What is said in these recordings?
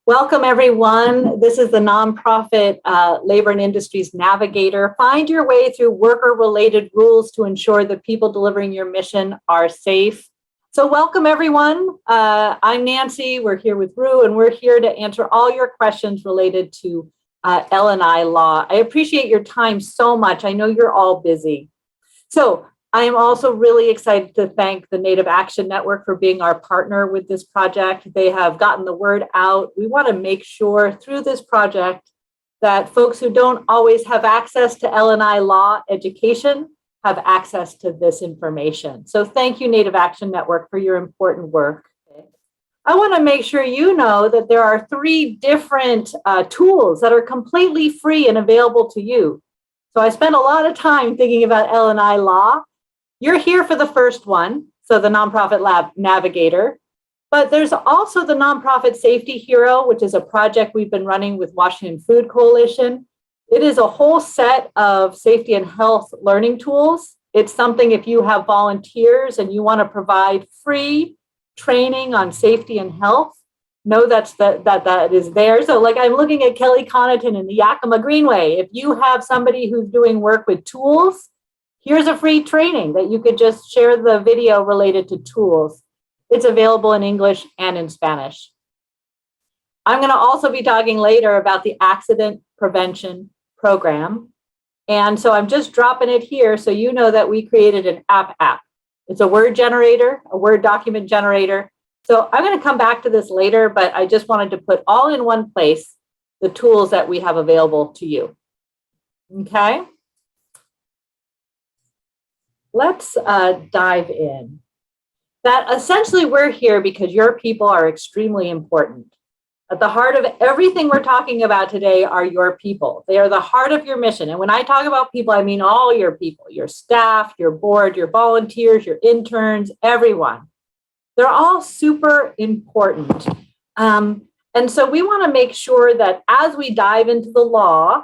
Welcome, everyone. This is the nonprofit Labor and Industries Navigator. Find your way through worker-related rules to ensure that people delivering your mission are safe. So welcome, everyone. I'm Nancy. We're here with Rue, and we're here to answer all your questions related to L&I law. I appreciate your time so much. I know you're all busy. So I am also really excited to thank the Native Action Network for being our partner with this project. They have gotten the word out. We want to make sure through this project that folks who don't always have access to L&I law education have access to this information. So thank you, Native Action Network, for your important work. I want to make sure you know that there are 3 different tools that are completely free and available to you. So I spent a lot of time thinking about L&I law. You're here for the first one, so the Nonprofit Lab Navigator, but there's also the Nonprofit Safety Hero, which is a project we've been running with Washington Food Coalition. It is a whole set of safety and health learning tools. It's something if you have volunteers and you want to provide free training on safety and health, know that is there. So like I'm looking at Kelly Connaughton in the Yakima Greenway. If you have somebody who's doing work with tools, here's a free training that you could just share the video related to tools. It's available in English and in Spanish. I'm going to also be talking later about the accident prevention program. And so I'm just dropping it here so you know that we created an app. It's a word generator, a Word document generator. So I'm going to come back to this later, but I just wanted to put all in one place the tools that we have available to you. Okay. Let's dive in. That essentially we're here because your people are extremely important. At the heart of everything we're talking about today are your people. They are the heart of your mission. And when I talk about people, I mean all your people, your staff, your board, your volunteers, your interns, everyone. They're all super important. And so we want to make sure that as we dive into the law,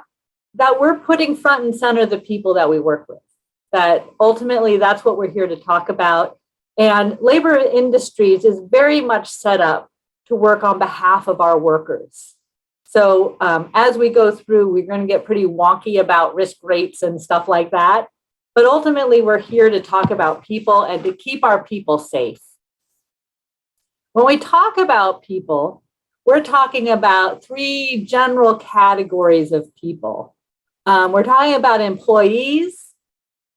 that we're putting front and center the people that we work with. That ultimately that's what we're here to talk about. And Labor Industries is very much set up to work on behalf of our workers. So as we go through, we're going to get pretty wonky about risk rates and stuff like that. But ultimately, we're here to talk about people and to keep our people safe. When we talk about people, we're talking about 3 general categories of people. We're talking about employees,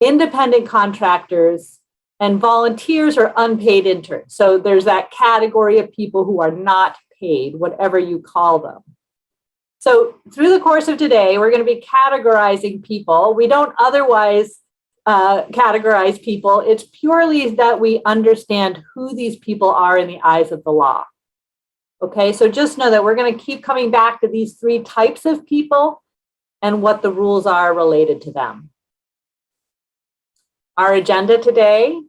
independent contractors, and volunteers or unpaid interns. So there's that category of people who are not paid, whatever you call them. So through the course of today, we're going to be categorizing people. We don't otherwise categorize people. It's purely that we understand who these people are in the eyes of the law. Okay, so just know that we're going to keep coming back to these 3 types of people and what the rules are related to them. Our agenda today,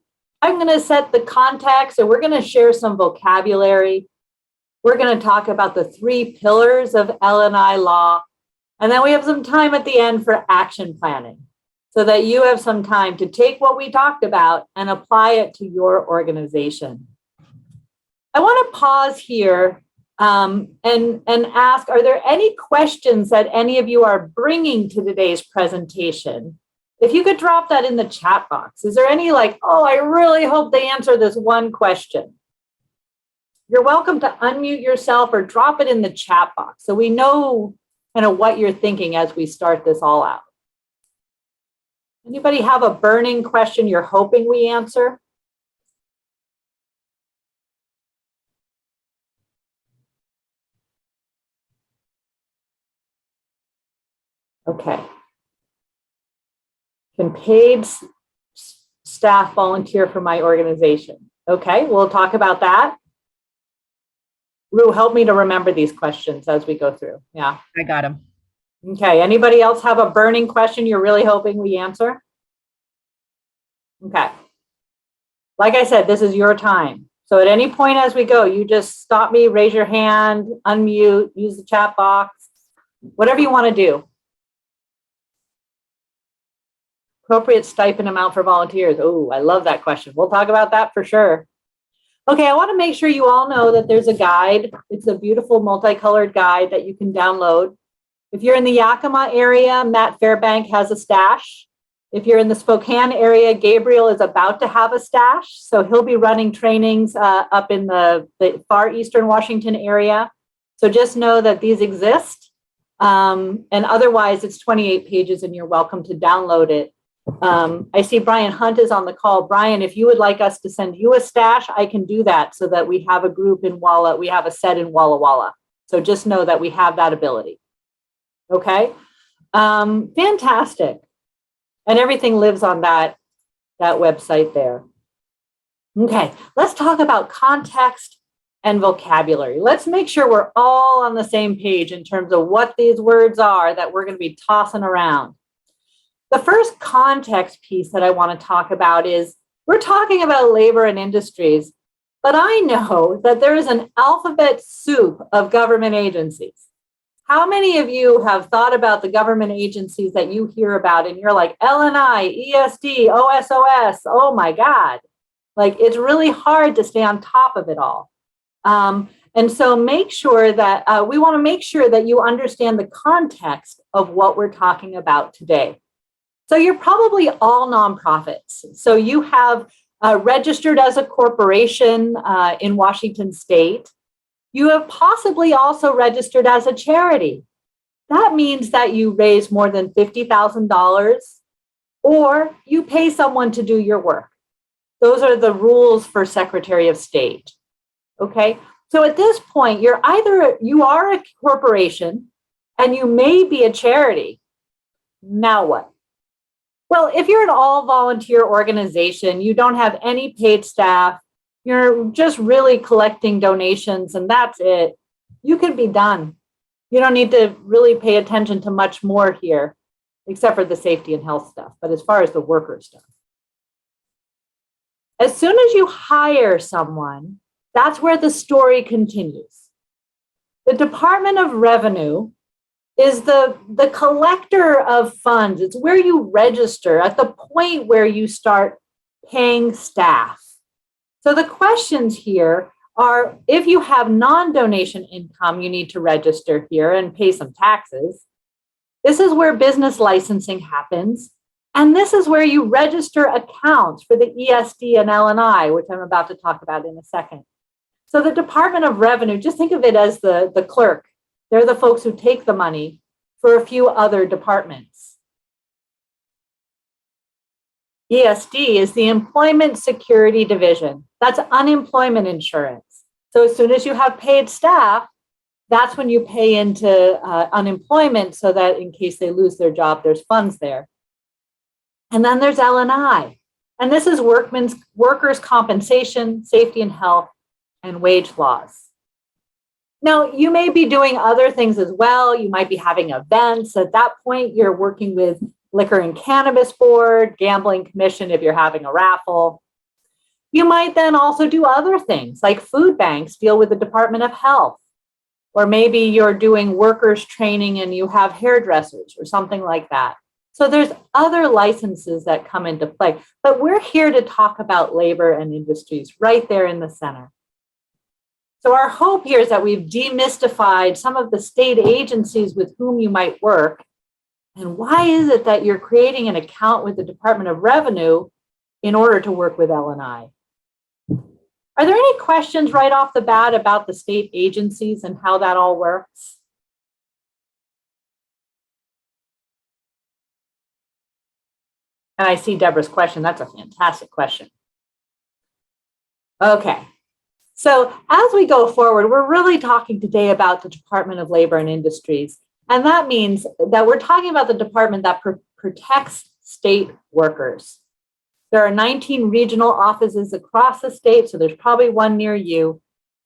I'm going to set the context, and we're going to share some vocabulary. We're going to talk about the 3 pillars of L&I law, and then we have some time at the end for action planning so that you have some time to take what we talked about and apply it to your organization. I want to pause here and ask, are there any questions that any of you are bringing to today's presentation? If you could drop that in the chat box. Is there any like, oh, I really hope they answer this one question? You're welcome to unmute yourself or drop it in the chat box so we know kind of what you're thinking as we start this all out. Anybody have a burning question you're hoping we answer? Okay. Can paid staff volunteer for my organization? Okay, we'll talk about that. Rue, help me to remember these questions as we go through. Yeah. I got them. Okay, anybody else have a burning question you're really hoping we answer? Okay. Like I said, this is your time. So at any point as we go, you just stop me, raise your hand, unmute, use the chat box, whatever you want to do. Appropriate stipend amount for volunteers. Oh, I love that question. We'll talk about that for sure. Okay, I want to make sure you all know that there's a guide. It's a beautiful multicolored guide that you can download. If you're in the Yakima area, Matt Fairbank has a stash. If you're in the Spokane area, Gabriel is about to have a stash. So he'll be running trainings up in the far eastern Washington area. So just know that these exist. And otherwise, it's 28 pages and you're welcome to download it. I see Brian Hunt is on the call. Brian, if you would like us to send you a stash, I can do that so that we have a group in Walla. We have a set in Walla Walla. So just know that we have that ability. Okay, fantastic. And everything lives on that website there. Okay, let's talk about context and vocabulary. Let's make sure we're all on the same page in terms of what these words are that we're going to be tossing around. The first context piece that I want to talk about is we're talking about labor and industries, but I know that there is an alphabet soup of government agencies. How many of you have thought about the government agencies that you hear about and you're like LNI, ESD, OSOS, oh my God. Like it's really hard to stay on top of it all. And so make sure that we want to make sure that you understand the context of what we're talking about today. So you're probably all nonprofits. So you have registered as a corporation in Washington State. You have possibly also registered as a charity. That means that you raise more than $50,000 or you pay someone to do your work. Those are the rules for Secretary of State. Okay, so at this point, you are a corporation and you may be a charity. Now what? Well, if you're an all volunteer organization, you don't have any paid staff, you're just really collecting donations and that's it, you can be done. You don't need to really pay attention to much more here, except for the safety and health stuff. But as far as the worker stuff, as soon as you hire someone, that's where the story continues. The Department of Revenue is the collector of funds. It's where you register at the point where you start paying staff. So the questions here are, if you have non-donation income, you need to register here and pay some taxes. This is where business licensing happens. And this is where you register accounts for the ESD and LNI, which I'm about to talk about in a second. So the Department of Revenue, just think of it as the clerk. They're the folks who take the money for a few other departments. ESD is the Employment Security Division. That's unemployment insurance. So as soon as you have paid staff, that's when you pay into unemployment so that in case they lose their job, there's funds there. And then there's LNI. And this is workers' compensation, safety and health, and wage laws. Now, you may be doing other things as well. You might be having events. At that point, you're working with Liquor and Cannabis Board, Gambling Commission if you're having a raffle. You might then also do other things like food banks deal with the Department of Health. Or maybe you're doing workers training and you have hairdressers or something like that. So there's other licenses that come into play. But we're here to talk about labor and industries right there in the center. So our hope here is that we've demystified some of the state agencies with whom you might work. And why is it that you're creating an account with the Department of Revenue in order to work with LNI? Are there any questions right off the bat about the state agencies and how that all works? And I see Deborah's question. That's a fantastic question. Okay. So as we go forward, we're really talking today about the Department of Labor and Industries. And that means that we're talking about the department that protects state workers. There are 19 regional offices across the state, so there's probably one near you.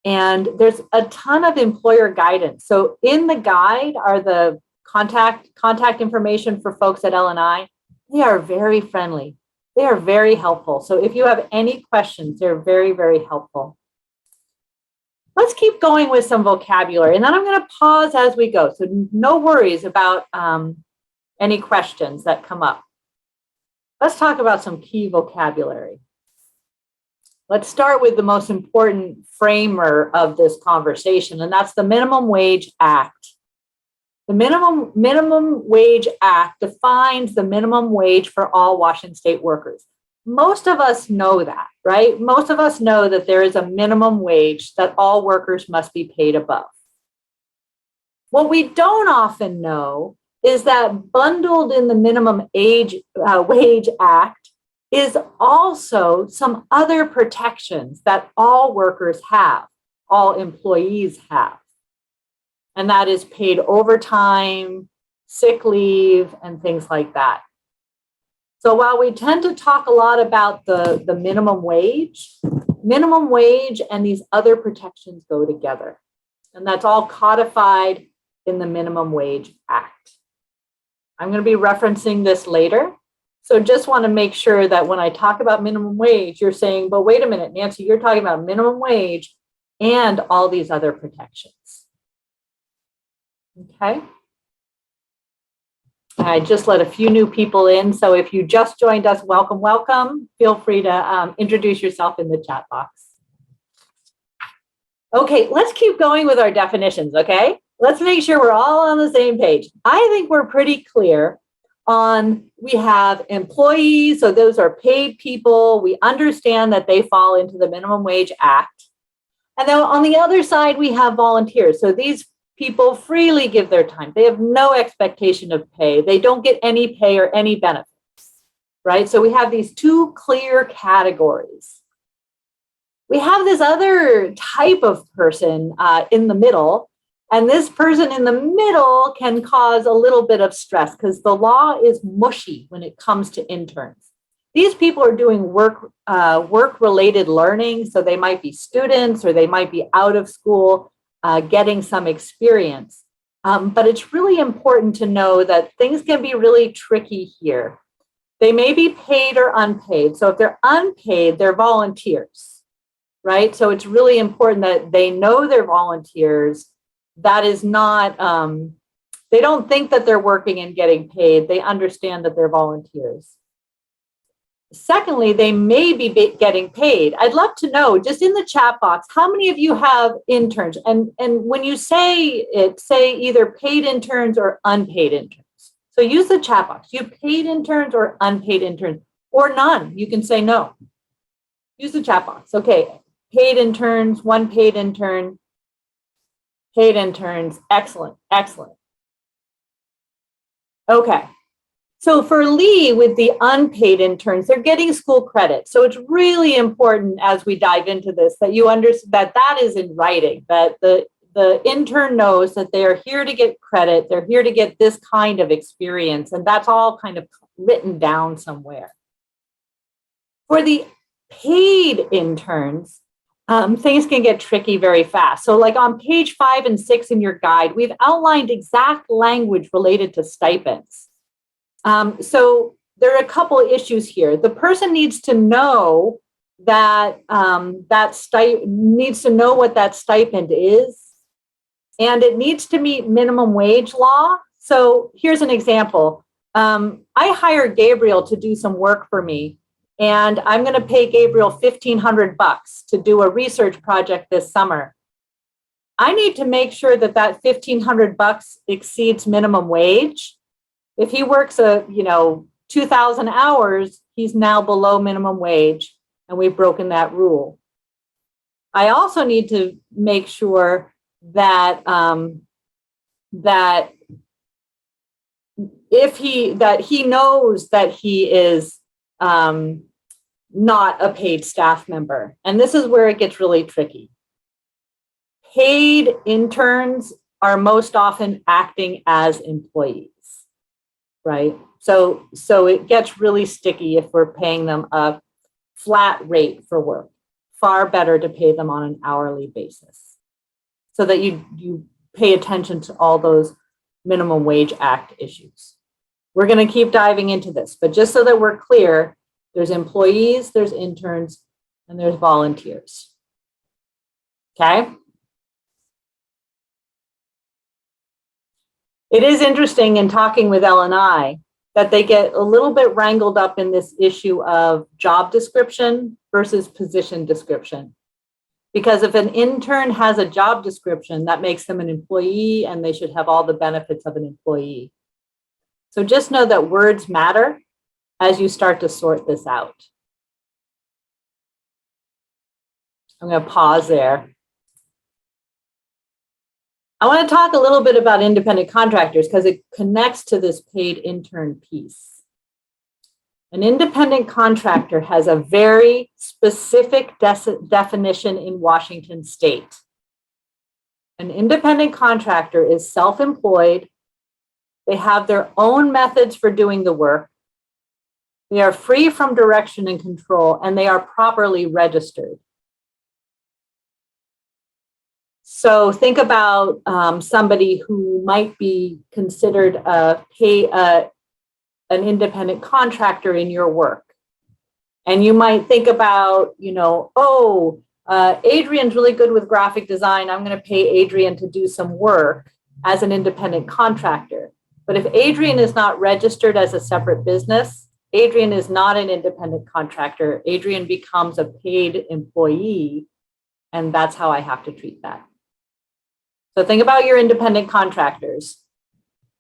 And there's a ton of employer guidance. So in the guide are the contact information for folks at LNI. They are very friendly. They are very helpful. So if you have any questions, they're very, very helpful. Let's keep going with some vocabulary, and then I'm going to pause as we go. So no worries about any questions that come up. Let's talk about some key vocabulary. Let's start with the most important framer of this conversation, and that's the Minimum Wage Act. The Minimum Wage Act defines the minimum wage for all Washington state workers. Most of us know that, right? Most of us know that there is a minimum wage that all workers must be paid above. What we don't often know is that bundled in the Minimum Wage Act is also some other protections that all workers have, all employees have. And that is paid overtime, sick leave, and things like that. So while we tend to talk a lot about the minimum wage and these other protections go together. And that's all codified in the Minimum Wage Act. I'm going to be referencing this later. So just want to make sure that when I talk about minimum wage, you're saying, but wait a minute, Nancy, you're talking about minimum wage and all these other protections. Okay. I just let a few new people in. So if you just joined us, welcome, welcome. Feel free to introduce yourself in the chat box. Okay, let's keep going with our definitions, okay? Let's make sure we're all on the same page. I think we're pretty clear on, we have employees, so those are paid people. We understand that they fall into the Minimum Wage Act. And then on the other side, we have volunteers. So these people freely give their time. They have no expectation of pay. They don't get any pay or any benefits, right? So we have these two clear categories. We have this other type of person in the middle. And this person in the middle can cause a little bit of stress because the law is mushy when it comes to interns. These people are doing work-related learning, so they might be students or they might be out of school getting some experience. But it's really important to know that things can be really tricky here. They may be paid or unpaid. So if they're unpaid, they're volunteers, right? So it's really important that they know they're volunteers. That is not, they don't think that they're working and getting paid. They understand that they're volunteers. Secondly, they may be getting paid. I'd love to know, just in the chat box, how many of you have interns? And when you say it, say either paid interns or unpaid interns. So use the chat box. You paid interns or unpaid interns, or none. You can say no. Use the chat box. Okay, paid interns, one paid intern. Paid interns, excellent, excellent. Okay, so for Lee with the unpaid interns, they're getting school credit. So it's really important as we dive into this that you understand that that is in writing, that the intern knows that they are here to get credit, they're here to get this kind of experience, and that's all kind of written down somewhere. For the paid interns, things can get tricky very fast. So like on page 5 and 6 in your guide, we've outlined exact language related to stipends. So there are a couple of issues here. The person needs to know that needs to know what that stipend is, and it needs to meet minimum wage law. So here's an example. I hired Gabriel to do some work for me. And I'm going to pay Gabriel $1,500 to do a research project this summer. I need to make sure that that $1,500 exceeds minimum wage. If he works 2,000 hours, he's now below minimum wage, and we've broken that rule. I also need to make sure that that he knows that he is not a paid staff member. And this is where it gets really tricky. Paid interns are most often acting as employees, right? So it gets really sticky if we're paying them a flat rate for work. Far better to pay them on an hourly basis so that you pay attention to all those Minimum Wage Act issues. We're going to keep diving into this, but just so that we're clear, there's employees, there's interns, and there's volunteers. Okay? It is interesting in talking with Elle and I, that they get a little bit wrangled up in this issue of job description versus position description. Because if an intern has a job description, that makes them an employee and they should have all the benefits of an employee. So just know that words matter as you start to sort this out. I'm going to pause there. I want to talk a little bit about independent contractors because it connects to this paid intern piece. An independent contractor has a very specific definition in Washington state. An independent contractor is self-employed. They have their own methods for doing the work. They are free from direction and control, and they are properly registered. So think about somebody who might be considered an independent contractor in your work. And you might think about, Adrian's really good with graphic design. I'm going to pay Adrian to do some work as an independent contractor. But if Adrian is not registered as a separate business, Adrian is not an independent contractor. Adrian becomes a paid employee, and that's how I have to treat that. So think about your independent contractors.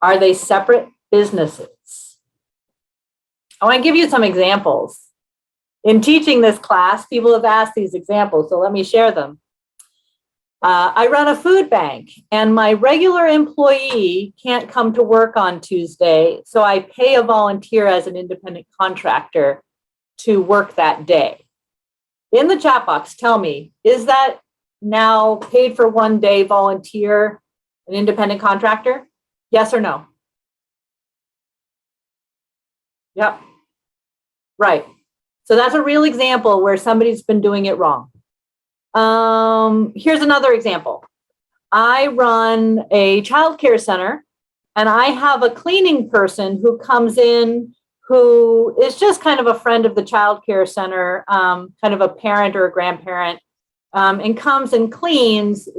Are they separate businesses? I want to give you some examples. In teaching this class, people have asked these examples, so let me share them. I run a food bank, and my regular employee can't come to work on Tuesday, so I pay a volunteer as an independent contractor to work that day. In the chat box, tell me, is that now paid for one day volunteer an independent contractor? Yes or no? Yep. Right. So that's a real example where somebody's been doing it wrong. Here's another example. I run a childcare center, and I have a cleaning person who comes in who is just kind of a friend of the childcare center, kind of a parent or a grandparent, and comes and cleans.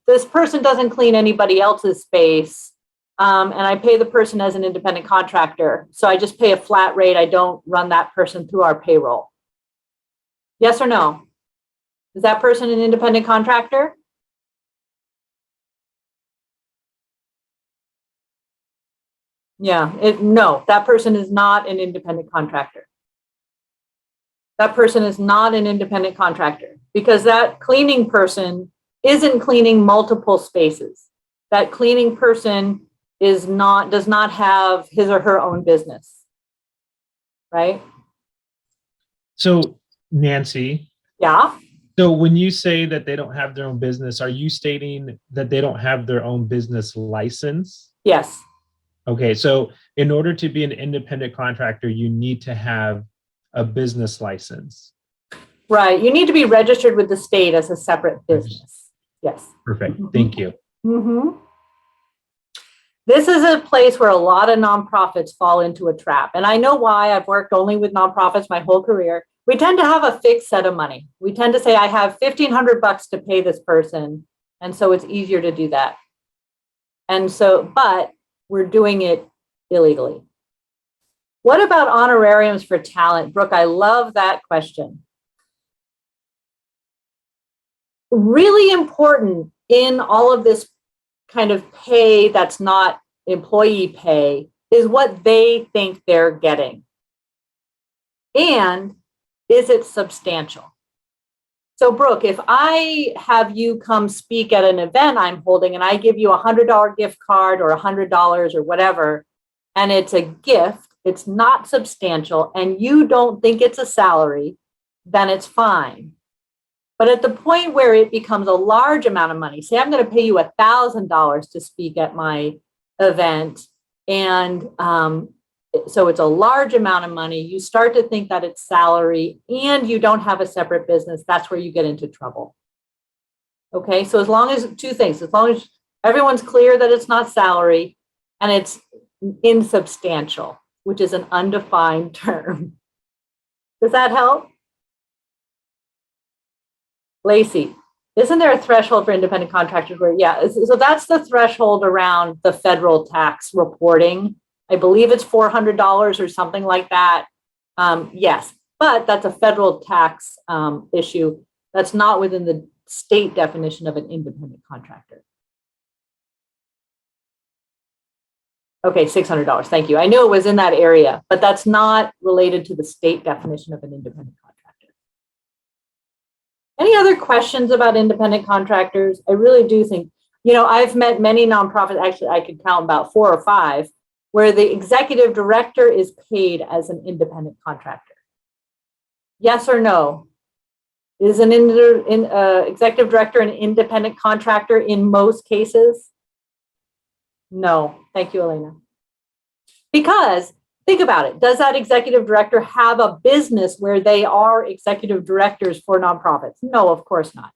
This person doesn't clean anybody else's space. And I pay the person as an independent contractor. So I just pay a flat rate. I don't run that person through our payroll. Yes or no? Is that person an independent contractor? Yeah, no, that person is not an independent contractor. That person is not an independent contractor because that cleaning person isn't cleaning multiple spaces. That cleaning person does not have his or her own business, right? So, Nancy. Yeah. So when you say that they don't have their own business, are you stating that they don't have their own business license? Yes. Okay, so in order to be an independent contractor, you need to have a business license. Right. You need to be registered with the state as a separate business. Yes. Perfect. Thank you. Mm-hmm. This is a place where a lot of nonprofits fall into a trap. And I know why. I've worked only with nonprofits my whole career. We tend to have a fixed set of money. We tend to say, I have $1,500 to pay this person. And so it's easier to do that. And so, but we're doing it illegally. What about honorariums for talent? Brooke, I love that question. Really important in all of this kind of pay that's not employee pay is what they think they're getting. And is it substantial? So Brooke, if I have you come speak at an event I'm holding and I give you a $100 gift card or $100 or whatever, and it's a gift, it's not substantial, and you don't think it's a salary, then it's fine. But at the point where it becomes a large amount of money, say I'm going to pay you $1,000 to speak at my event, and so it's a large amount of money, you start to think that it's salary and you don't have a separate business, that's where you get into trouble. Okay, so as long as two things, as long as everyone's clear that it's not salary and it's insubstantial, which is an undefined term. Does that help? Lacey, isn't there a threshold for independent contractors where, yeah, so that's the threshold around the federal tax reporting. I believe it's $400 or something like that. Yes, but that's a federal tax issue. That's not within the state definition of an independent contractor. Okay, $600. Thank you. I knew it was in that area, but that's not related to the state definition of an independent contractor. Any other questions about independent contractors? I really do think, I've met many nonprofits, actually I could count about 4 or 5, where the executive director is paid as an independent contractor. Yes or no? Is an executive director an independent contractor in most cases? No. Thank you, Elena. Because think about it. Does that executive director have a business where they are executive directors for nonprofits? No, of course not.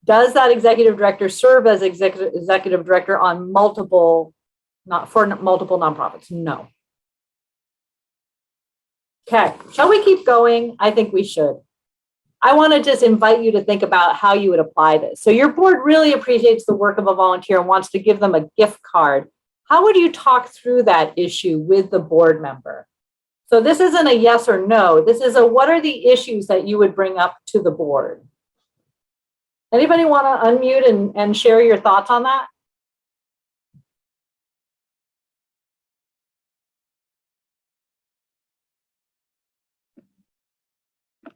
Does that executive director serve as executive director on multiple nonprofits? No. Okay, shall we keep going? I think we should. I want to just invite you to think about how you would apply this. So your board really appreciates the work of a volunteer and wants to give them a gift card. How would you talk through that issue with the board member? So this isn't a yes or no. This is a what are the issues that you would bring up to the board? Anybody want to unmute and share your thoughts on that?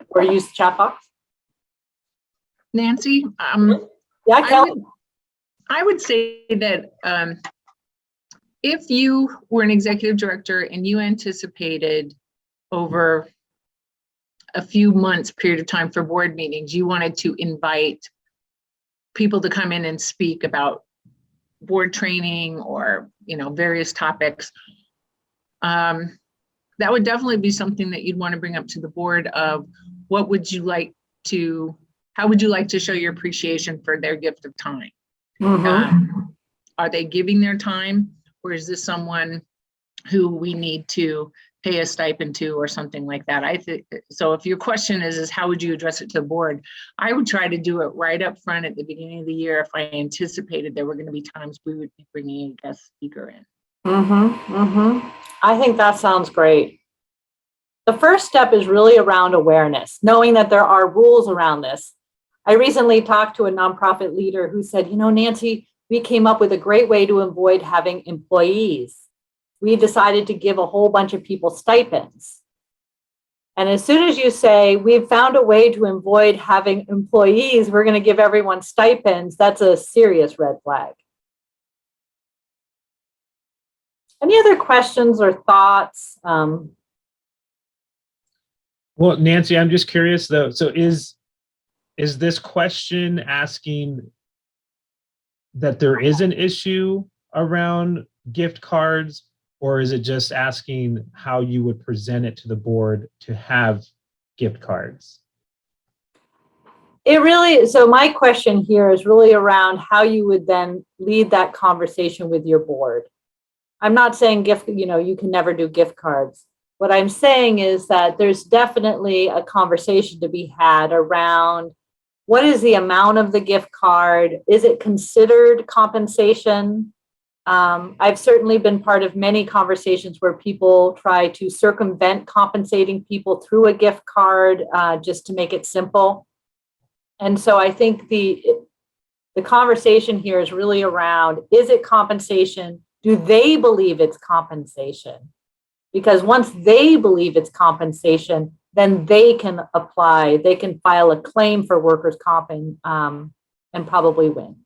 Or use the chat box? Nancy, Yeah, Kelly. I would say that if you were an executive director and you anticipated over a few months period of time for board meetings, you wanted to invite people to come in and speak about board training or various topics, that would definitely be something that you'd want to bring up to the board of how would you like to show your appreciation for their gift of time? Mm-hmm. Are they giving their time, or is this someone who we need to pay a stipend to or something like that? I think so. If your question is how would you address it to the board, I would try to do it right up front at the beginning of the year if I anticipated there were going to be times we would be bringing a guest speaker in. Mm-hmm. Mm-hmm. I think that sounds great. The first step is really around awareness, knowing that there are rules around this. I recently talked to a nonprofit leader who said, Nancy, we came up with a great way to avoid having employees. We decided to give a whole bunch of people stipends. And as soon as you say, we've found a way to avoid having employees, we're going to give everyone stipends, that's a serious red flag. Any other questions or thoughts? Well, Nancy, I'm just curious though. So is this question asking that there is an issue around gift cards, or is it just asking how you would present it to the board to have gift cards? So my question here is really around how you would then lead that conversation with your board. I'm not saying you can never do gift cards. What I'm saying is that there's definitely a conversation to be had around what is the amount of the gift card? Is it considered compensation? I've certainly been part of many conversations where people try to circumvent compensating people through a gift card just to make it simple. And so I think the conversation here is really around, is it compensation? Do they believe it's compensation? Because once they believe it's compensation, then they can apply, they can file a claim for workers' comp and probably win.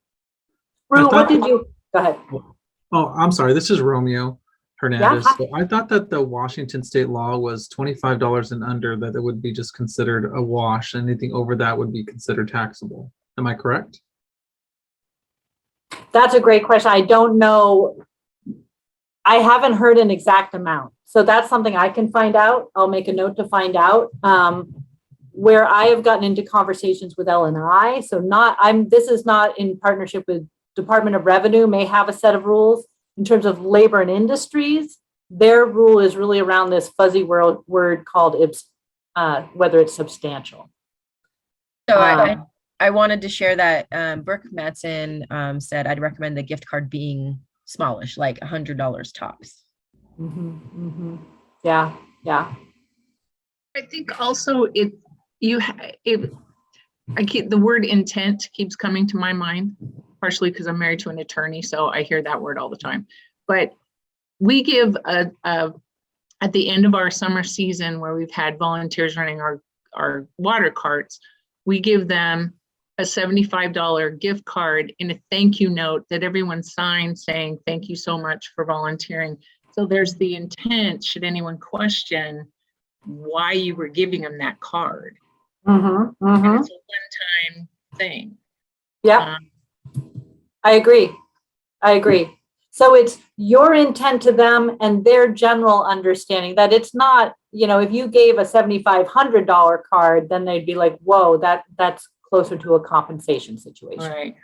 Rue, what did you, go ahead. Oh, I'm sorry, this is Romeo Hernandez. Yeah. So I thought that the Washington state law was $25 and under, that it would be just considered a wash. Anything over that would be considered taxable. Am I correct? That's a great question. I don't know. I haven't heard an exact amount. So that's something I can find out. I'll make a note to find out. Where I have gotten into conversations with L&I, so this is not in partnership with Department of Revenue, may have a set of rules. In terms of labor and industries, their rule is really around this fuzzy word called whether it's substantial. So I wanted to share that Brooke Matson said I'd recommend the gift card being smallish, like $100 tops. Yeah, yeah. I think also the word intent keeps coming to my mind, partially because I'm married to an attorney, so I hear that word all the time. But we give at the end of our summer season, where we've had volunteers running our water carts, we give them a $75 gift card in a thank you note that everyone signs saying, thank you so much for volunteering. So there's the intent, should anyone question why you were giving them that card. And it's a one-time thing. Yeah, I agree. So it's your intent to them and their general understanding that it's not, if you gave a $7,500 card, then they'd be like, whoa, that's closer to a compensation situation. Right.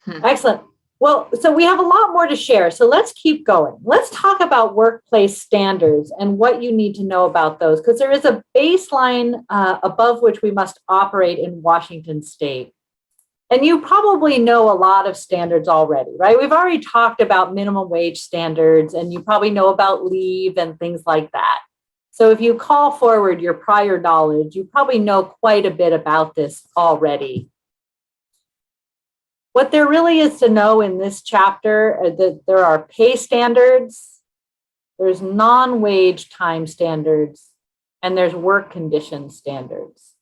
Excellent. Well, so we have a lot more to share. So let's keep going. Let's talk about workplace standards and what you need to know about those, because there is a baseline above which we must operate in Washington State. And you probably know a lot of standards already, right? We've already talked about minimum wage standards, and you probably know about leave and things like that. So if you call forward your prior knowledge, you probably know quite a bit about this already. What there really is to know in this chapter is that there are pay standards, there's non-wage time standards, and there's work condition standards.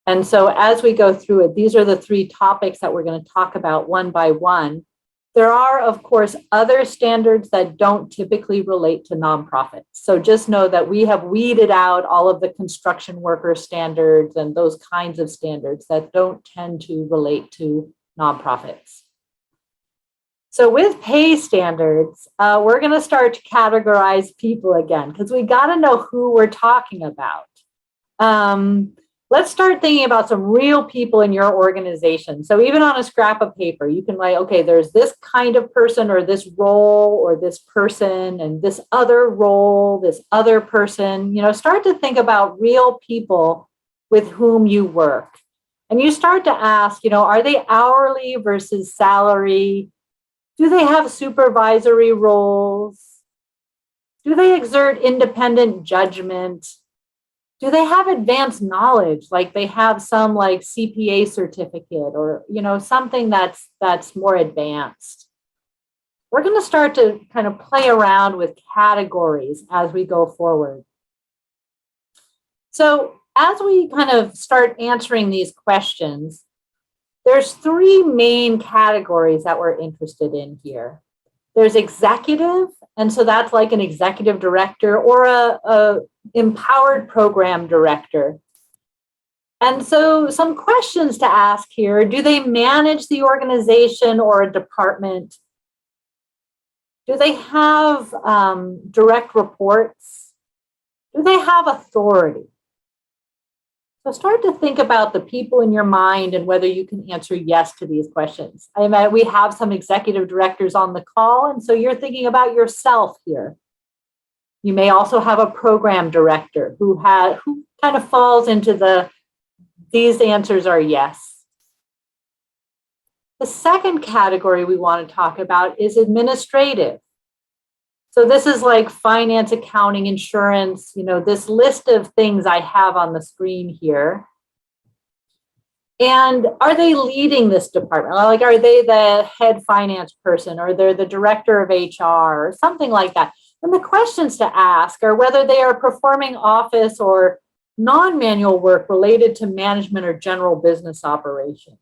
And so as we go through it, these are the three topics that we're going to talk about one by one. There are, of course, other standards that don't typically relate to nonprofits. So just know that we have weeded out all of the construction worker standards and those kinds of standards that don't tend to relate to nonprofits. So with pay standards, we're going to start to categorize people again, because we got to know who we're talking about. Let's start thinking about some real people in your organization. So even on a scrap of paper, you can write, okay, there's this kind of person or this role or this person and this other role, this other person. Start to think about real people with whom you work. And you start to ask, are they hourly versus salary? Do they have supervisory roles? Do they exert independent judgment? Do they have advanced knowledge, like they have some like CPA certificate or, something that's more advanced? We're going to start to kind of play around with categories as we go forward. So as we kind of start answering these questions, there's three main categories that we're interested in here. There's executive, and so that's like an executive director or a empowered program director. And so some questions to ask here: do they manage the organization or a department? Do they have direct reports? Do they have authority? So start to think about the people in your mind and whether you can answer yes to these questions. I mean, we have some executive directors on the call, and so you're thinking about yourself here. You may also have a program director who kind of falls into these answers are yes. The second category we want to talk about is administrative. So this is like finance, accounting, insurance, this list of things I have on the screen here. And are they leading this department? Like, are they the head finance person, or they're the director of HR or something like that? And the questions to ask are whether they are performing office or non-manual work related to management or general business operations.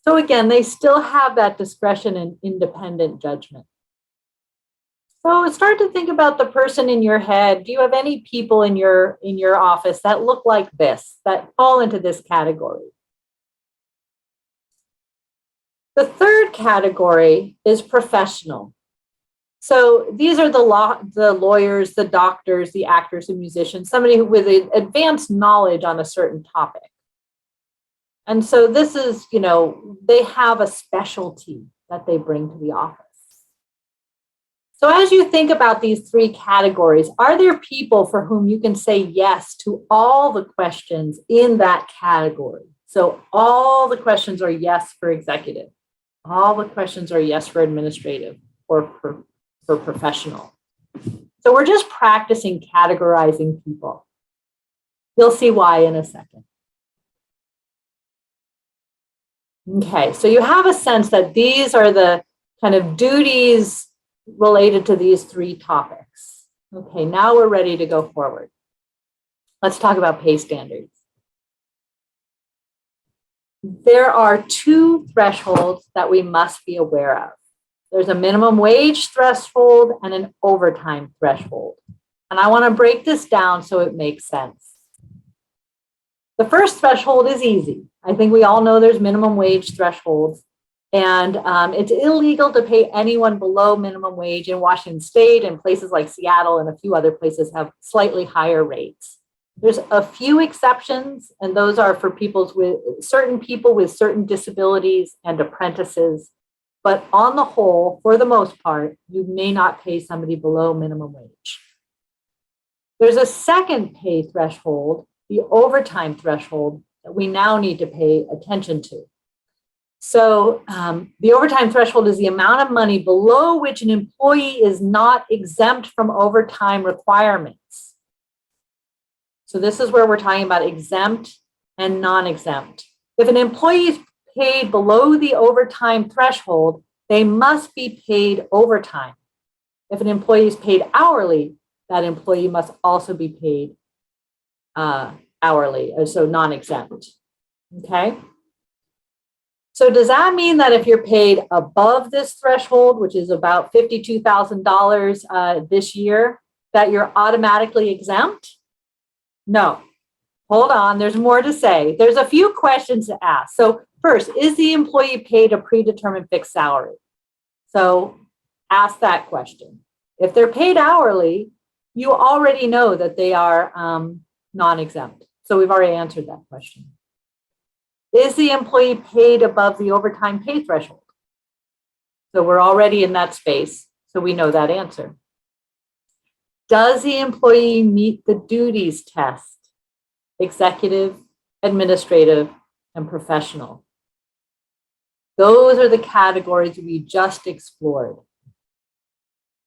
So again, they still have that discretion and independent judgment. So start to think about the person in your head. Do you have any people in your office that look like this, that fall into this category? The third category is professional. So these are the lawyers, the doctors, the actors, and musicians, somebody with advanced knowledge on a certain topic. And so this is, they have a specialty that they bring to the office. So as you think about these three categories, are there people for whom you can say yes to all the questions in that category? So all the questions are yes for executive. All the questions are yes for administrative or for professional. So we're just practicing categorizing people. You'll see why in a second. Okay, so you have a sense that these are the kind of duties related to these three topics. Okay, now we're ready to go forward. Let's talk about pay standards. There are two thresholds that we must be aware of. There's a minimum wage threshold and an overtime threshold. And I want to break this down so it makes sense. The first threshold is easy. I think we all know there's minimum wage thresholds, and it's illegal to pay anyone below minimum wage in Washington State, and places like Seattle and a few other places have slightly higher rates. There's a few exceptions, and those are for people with certain disabilities and apprentices. But on the whole, for the most part, you may not pay somebody below minimum wage. There's a second pay threshold, the overtime threshold, that we now need to pay attention to. So the overtime threshold is the amount of money below which an employee is not exempt from overtime requirements. So this is where we're talking about exempt and non-exempt. If an employee is paid below the overtime threshold, they must be paid overtime. If an employee is paid hourly, that employee must also be paid hourly, so non-exempt. Okay. So does that mean that if you're paid above this threshold, which is about $52,000 this year, that you're automatically exempt? No. Hold on, there's more to say. There's a few questions to ask. So first, is the employee paid a predetermined fixed salary? So ask that question. If they're paid hourly, you already know that they are non-exempt. So we've already answered that question. Is the employee paid above the overtime pay threshold? So we're already in that space, so we know that answer. Does the employee meet the duties test? Executive, administrative, and professional. Those are the categories we just explored.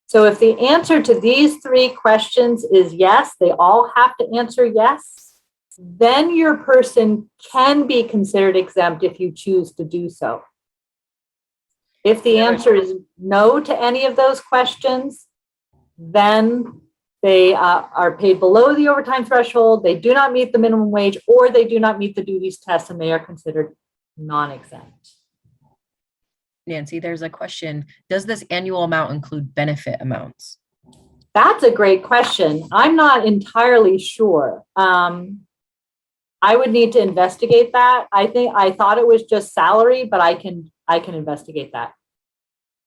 So if the answer to these three questions is yes, they all have to answer yes, then your person can be considered exempt if you choose to do so. If the answer is no to any of those questions, then they are paid below the overtime threshold, they do not meet the minimum wage, or they do not meet the duties test, and they are considered non-exempt. Nancy, there's a question. Does this annual amount include benefit amounts? That's a great question. I'm not entirely sure. I would need to investigate that. I thought it was just salary, but I can investigate that.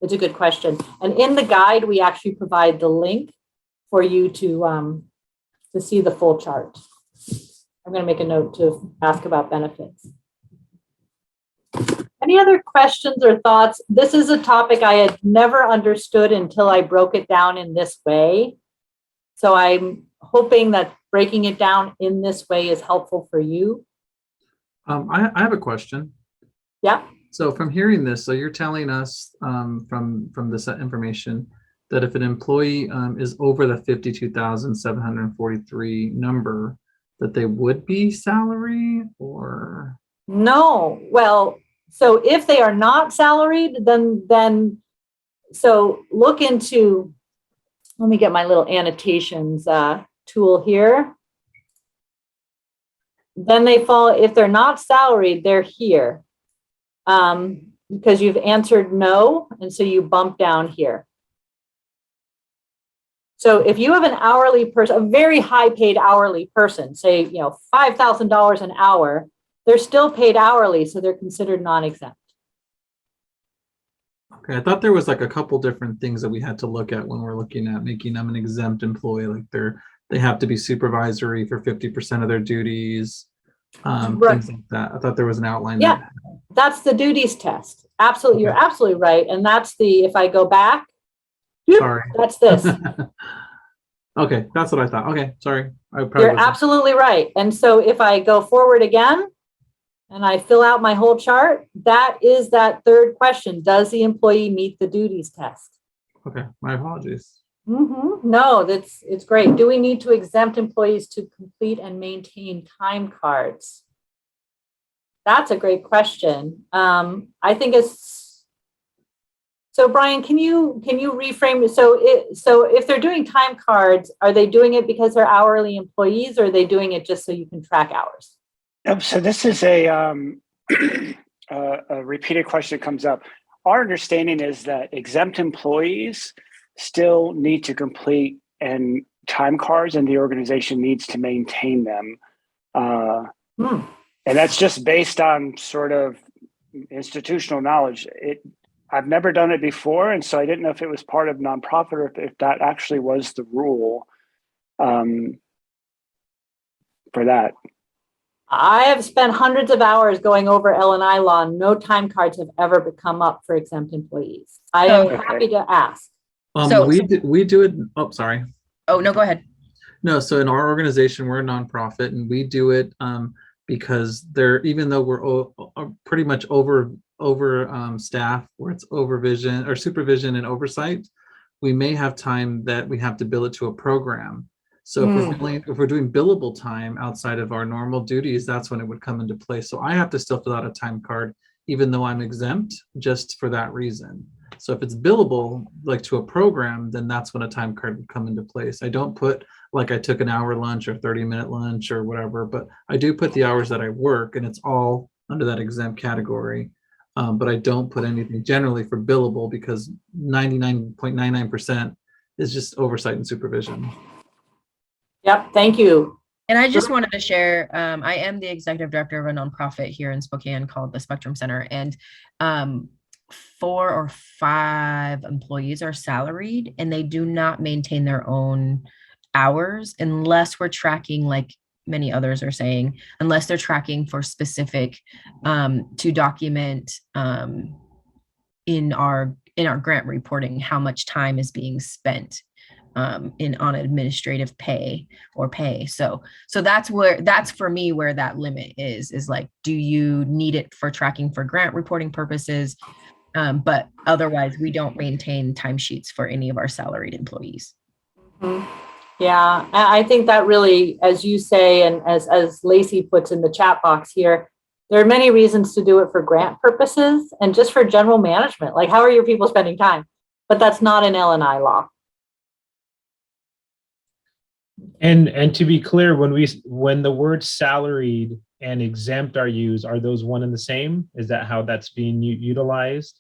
It's a good question. And in the guide, we actually provide the link for you to see the full chart. I'm going to make a note to ask about benefits. Any other questions or thoughts? This is a topic I had never understood until I broke it down in this way. So I'm hoping that breaking it down in this way is helpful for you. I have a question. Yeah. So from hearing this, so you're telling us from this information that if an employee is over the 52,743 number, that they would be salary or? No. Well, so if they are not salaried, then so look into, let me get my little annotations tool here. Then they fall, if they're not salaried, they're here because you've answered no. And so you bump down here. So if you have an hourly person, a very high paid hourly person, say, $5,000 an hour, they're still paid hourly, so they're considered non-exempt. Okay, I thought there was like a couple different things that we had to look at when we're looking at making them an exempt employee. Like they have to be supervisory for 50% of their duties, Right. things like that. I thought there was an outline. Yeah, that's the duties test. Absolutely, Okay. You're absolutely right. And that's if I go back, Sorry. that's this. Okay, that's what I thought. Okay, sorry. You're absolutely right. And so if I go forward again and I fill out my whole chart, that is that third question. Does the employee meet the duties test? Okay, my apologies. No, it's great. Do we need to exempt employees to complete and maintain time cards? That's a great question. I think it's, so Brian, can you reframe it? So if they're doing time cards, are they doing it because they're hourly employees, or are they doing it just so you can track hours? So this is a repeated question that comes up. Our understanding is that exempt employees still need to complete and time cards, and the organization needs to maintain them. And that's just based on sort of institutional knowledge. I've never done it before, and so I didn't know if it was part of nonprofit or if that actually was the rule for that. I have spent hundreds of hours going over L&I law. No time cards have ever come up for exempt employees. I am happy to ask. We do it. Oh, sorry. Oh, no, go ahead. No, so in our organization, we're a nonprofit, and we do it because even though we're pretty much over staff, where it's overvision or supervision and oversight, we may have time that we have to bill it to a program. So if we're doing billable time outside of our normal duties, that's when it would come into play. So I have to still fill out a time card, even though I'm exempt, just for that reason. So if it's billable, like to a program, then that's when a time card would come into place. I don't put like I took an hour lunch or 30-minute lunch or whatever, but I do put the hours that I work, and it's all under that exempt category. But I don't put anything generally for billable, because 99.99% is just oversight and supervision. Yep, thank you. And I just wanted to share, I am the executive director of a nonprofit here in Spokane called the Spectrum Center, and 4 or 5 employees are salaried, and they do not maintain their own hours unless we're tracking, like many others are saying, unless they're tracking for specific to document in our grant reporting how much time is being spent on administrative pay. So that's for me where that limit is like, do you need it for tracking for grant reporting purposes? But otherwise, we don't maintain timesheets for any of our salaried employees. Yeah, I think that really, as you say, and as Lacey puts in the chat box here, there are many reasons to do it for grant purposes and just for general management. Like, how are your people spending time? But that's not an L&I law. And to be clear, when the word salaried and exempt are used, are those one and the same? Is that how that's being utilized?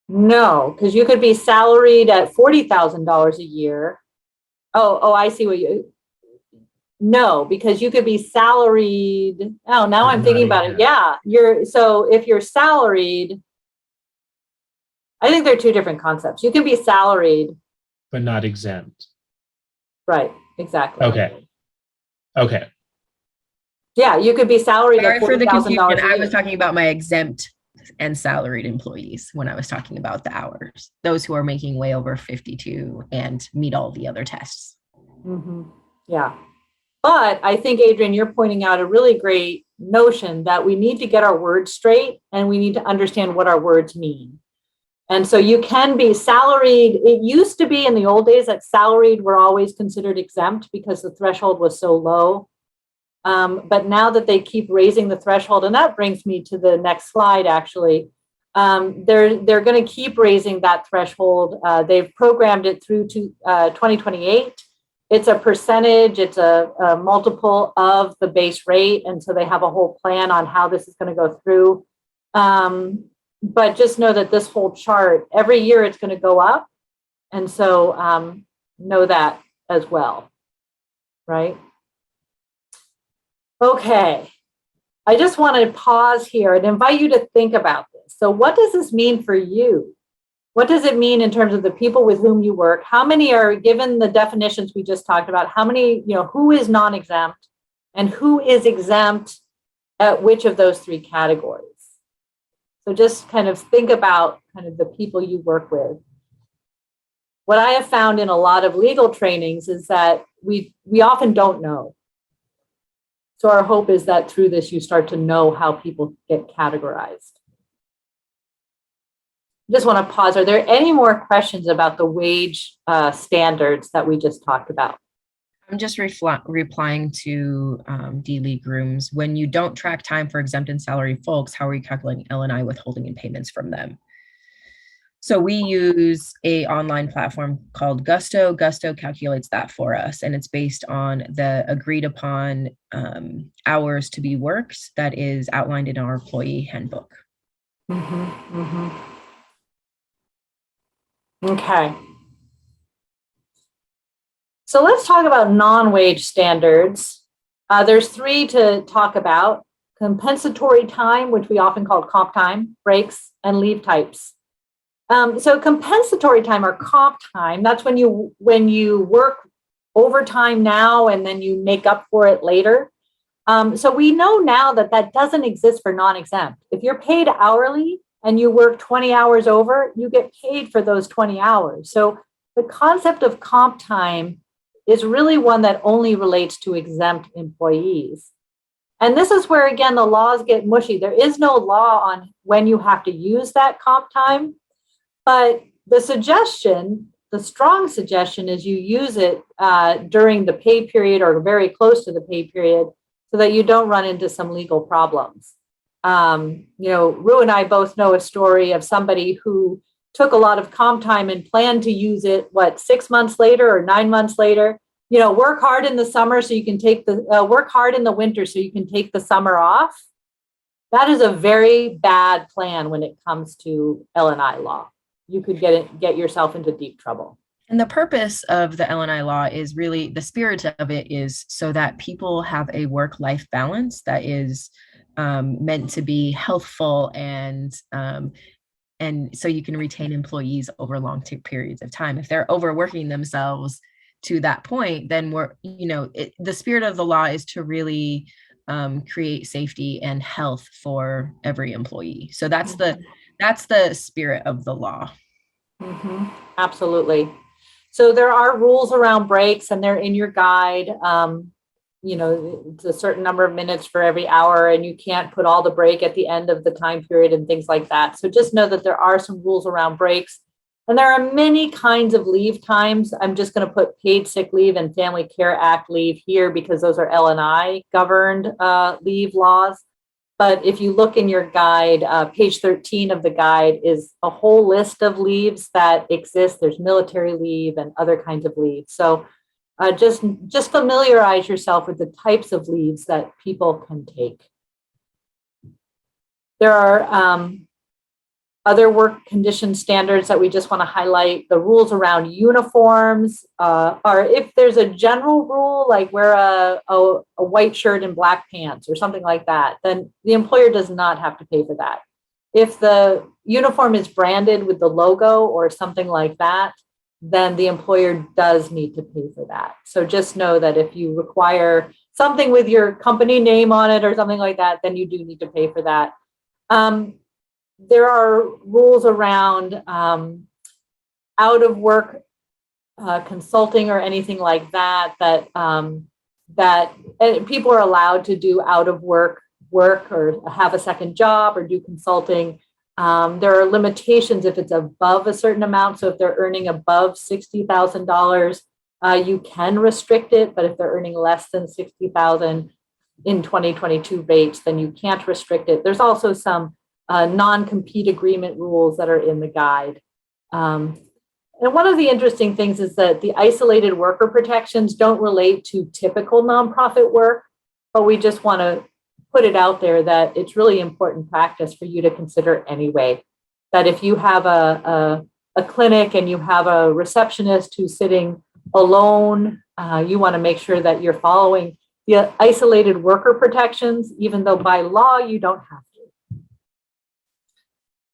No, because you could be salaried at $40,000 a year. Oh, I see what you. No, because you could be salaried. Oh, now I'm thinking about it. Yeah, so if you're salaried, I think they're two different concepts. You can be salaried, but not exempt. Right, exactly. Okay. Yeah, you could be salaried Sorry at for the confusion. $40,000. I was talking about my exempt and salaried employees when I was talking about the hours, those who are making way over 52 and meet all the other tests. Yeah. But I think, Adrian, you're pointing out a really great notion that we need to get our words straight, and we need to understand what our words mean. And so you can be salaried. It used to be in the old days that salaried were always considered exempt because the threshold was so low. But now that they keep raising the threshold, and that brings me to the next slide, actually, they're going to keep raising that threshold. They've programmed it through to 2028. It's a percentage, it's a multiple of the base rate. And so they have a whole plan on how this is going to go through. But just know that this whole chart, every year it's going to go up. And so know that as well, right? Okay, I just want to pause here and invite you to think about this. So what does this mean for you? What does it mean in terms of the people with whom you work? How many are, given the definitions we just talked about, how many, who is non-exempt and who is exempt at which of those 3 categories? So just kind of think about kind of the people you work with. What I have found in a lot of legal trainings is that we often don't know. So our hope is that through this, you start to know how people get categorized. just want to pause. Are there any more questions about the wage standards that we just talked about? I'm just replying to D. Grooms. When you don't track time for exempt and salary folks, how are you calculating L&I withholding and payments from them? So we use a online platform called Gusto. Gusto calculates that for us, and it's based on the agreed upon hours to be worked that is outlined in our employee handbook. Okay. So let's talk about non-wage standards. There's 3 to talk about: compensatory time, which we often call comp time, breaks, and leave types. So compensatory time or comp time, that's when you work overtime now and then you make up for it later. So we know now that doesn't exist for non-exempt. If you're paid hourly and you work 20 hours over, you get paid for those 20 hours. So the concept of comp time is really one that only relates to exempt employees. And this is where, again, the laws get mushy. There is no law on when you have to use that comp time. But the strong suggestion is you use it during the pay period or very close to the pay period so that you don't run into some legal problems. Rue and I both know a story of somebody who took a lot of comp time and planned to use it, 6 months later or 9 months later. Work hard in the summer so you can work hard in the winter so you can take the summer off. That is a very bad plan when it comes to L&I law. You could get yourself into deep trouble. And the purpose of the L&I law is really, the spirit of it is so that people have a work-life balance that is meant to be healthful and so you can retain employees over long periods of time. If they're overworking themselves to that point, then the spirit of the law is to really create safety and health for every employee. So that's the spirit of the law. Absolutely. So there are rules around breaks, and they're in your guide. It's a certain number of minutes for every hour, and you can't put all the break at the end of the time period and things like that. So just know that there are some rules around breaks. And there are many kinds of leave times. I'm just going to put paid sick leave and Family Care Act leave here because those are L&I governed leave laws. But if you look in your guide, page 13 of the guide is a whole list of leaves that exist. There's military leave and other kinds of leave. So just familiarize yourself with the types of leaves that people can take. There are other work condition standards that we just want to highlight. The rules around uniforms are, if there's a general rule, like wear a white shirt and black pants or something like that, then the employer does not have to pay for that. If the uniform is branded with the logo or something like that, then the employer does need to pay for that. So just know that if you require something with your company name on it or something like that, then you do need to pay for that. There are rules around out of work consulting or anything like that, that people are allowed to do out of work or have a second job or do consulting. There are limitations if it's above a certain amount. So if they're earning above $60,000, you can restrict it. But if they're earning less than $60,000 in 2022 rates, then you can't restrict it. There's also some non-compete agreement rules that are in the guide. And one of the interesting things is that the isolated worker protections don't relate to typical nonprofit work, but we just want to put it out there that it's really important practice for you to consider anyway. That if you have a clinic and you have a receptionist who's sitting alone, you want to make sure that you're following the isolated worker protections, even though by law you don't have to.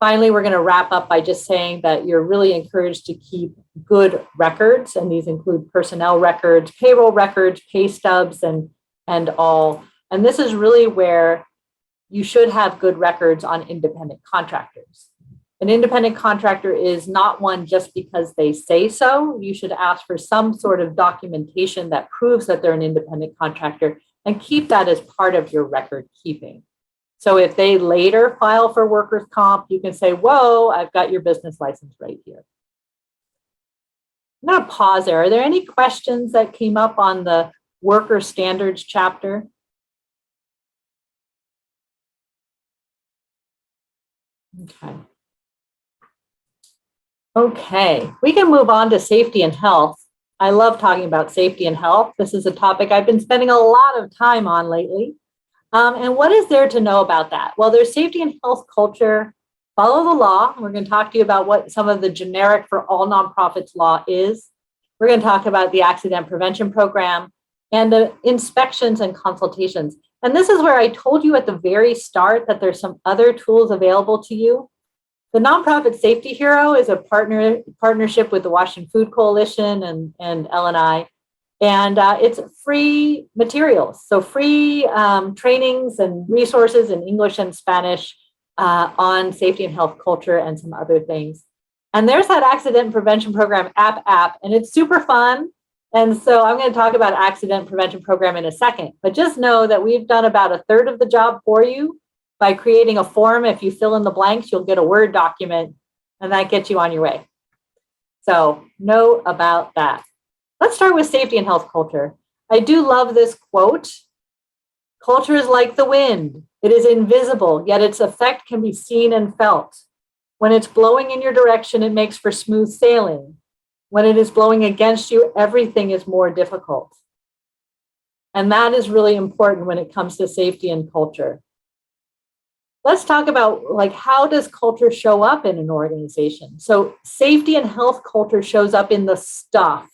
Finally, we're going to wrap up by just saying that you're really encouraged to keep good records, and these include personnel records, payroll records, pay stubs, and all. And this is really where you should have good records on independent contractors. An independent contractor is not one just because they say so. You should ask for some sort of documentation that proves that they're an independent contractor and keep that as part of your record keeping. So if they later file for workers' comp, you can say, whoa, I've got your business license right here. I'm going to pause there. Are there any questions that came up on the worker standards chapter? Okay. Okay, we can move on to safety and health. I love talking about safety and health. This is a topic I've been spending a lot of time on lately. And what is there to know about that? Well, there's safety and health culture, follow the law. We're going to talk to you about what some of the generic for all nonprofits law is. We're going to talk about the accident prevention program and the inspections and consultations. And this is where I told you at the very start that there's some other tools available to you. The Nonprofit Safety Hero is a partnership with the Washington Food Coalition and L&I. And it's free materials, so free trainings and resources in English and Spanish on safety and health culture and some other things. And there's that accident prevention program app, and it's super fun. And so I'm going to talk about accident prevention program in a second, but just know that we've done about a third of the job for you by creating a form. If you fill in the blanks, you'll get a Word document, and that gets you on your way. So know about that. Let's start with safety and health culture. I do love this quote. Culture is like the wind. It is invisible, yet its effect can be seen and felt. When it's blowing in your direction, it makes for smooth sailing. When it is blowing against you, everything is more difficult. And that is really important when it comes to safety and culture. Let's talk about, like, how does culture show up in an organization? So safety and health culture shows up in the stuff.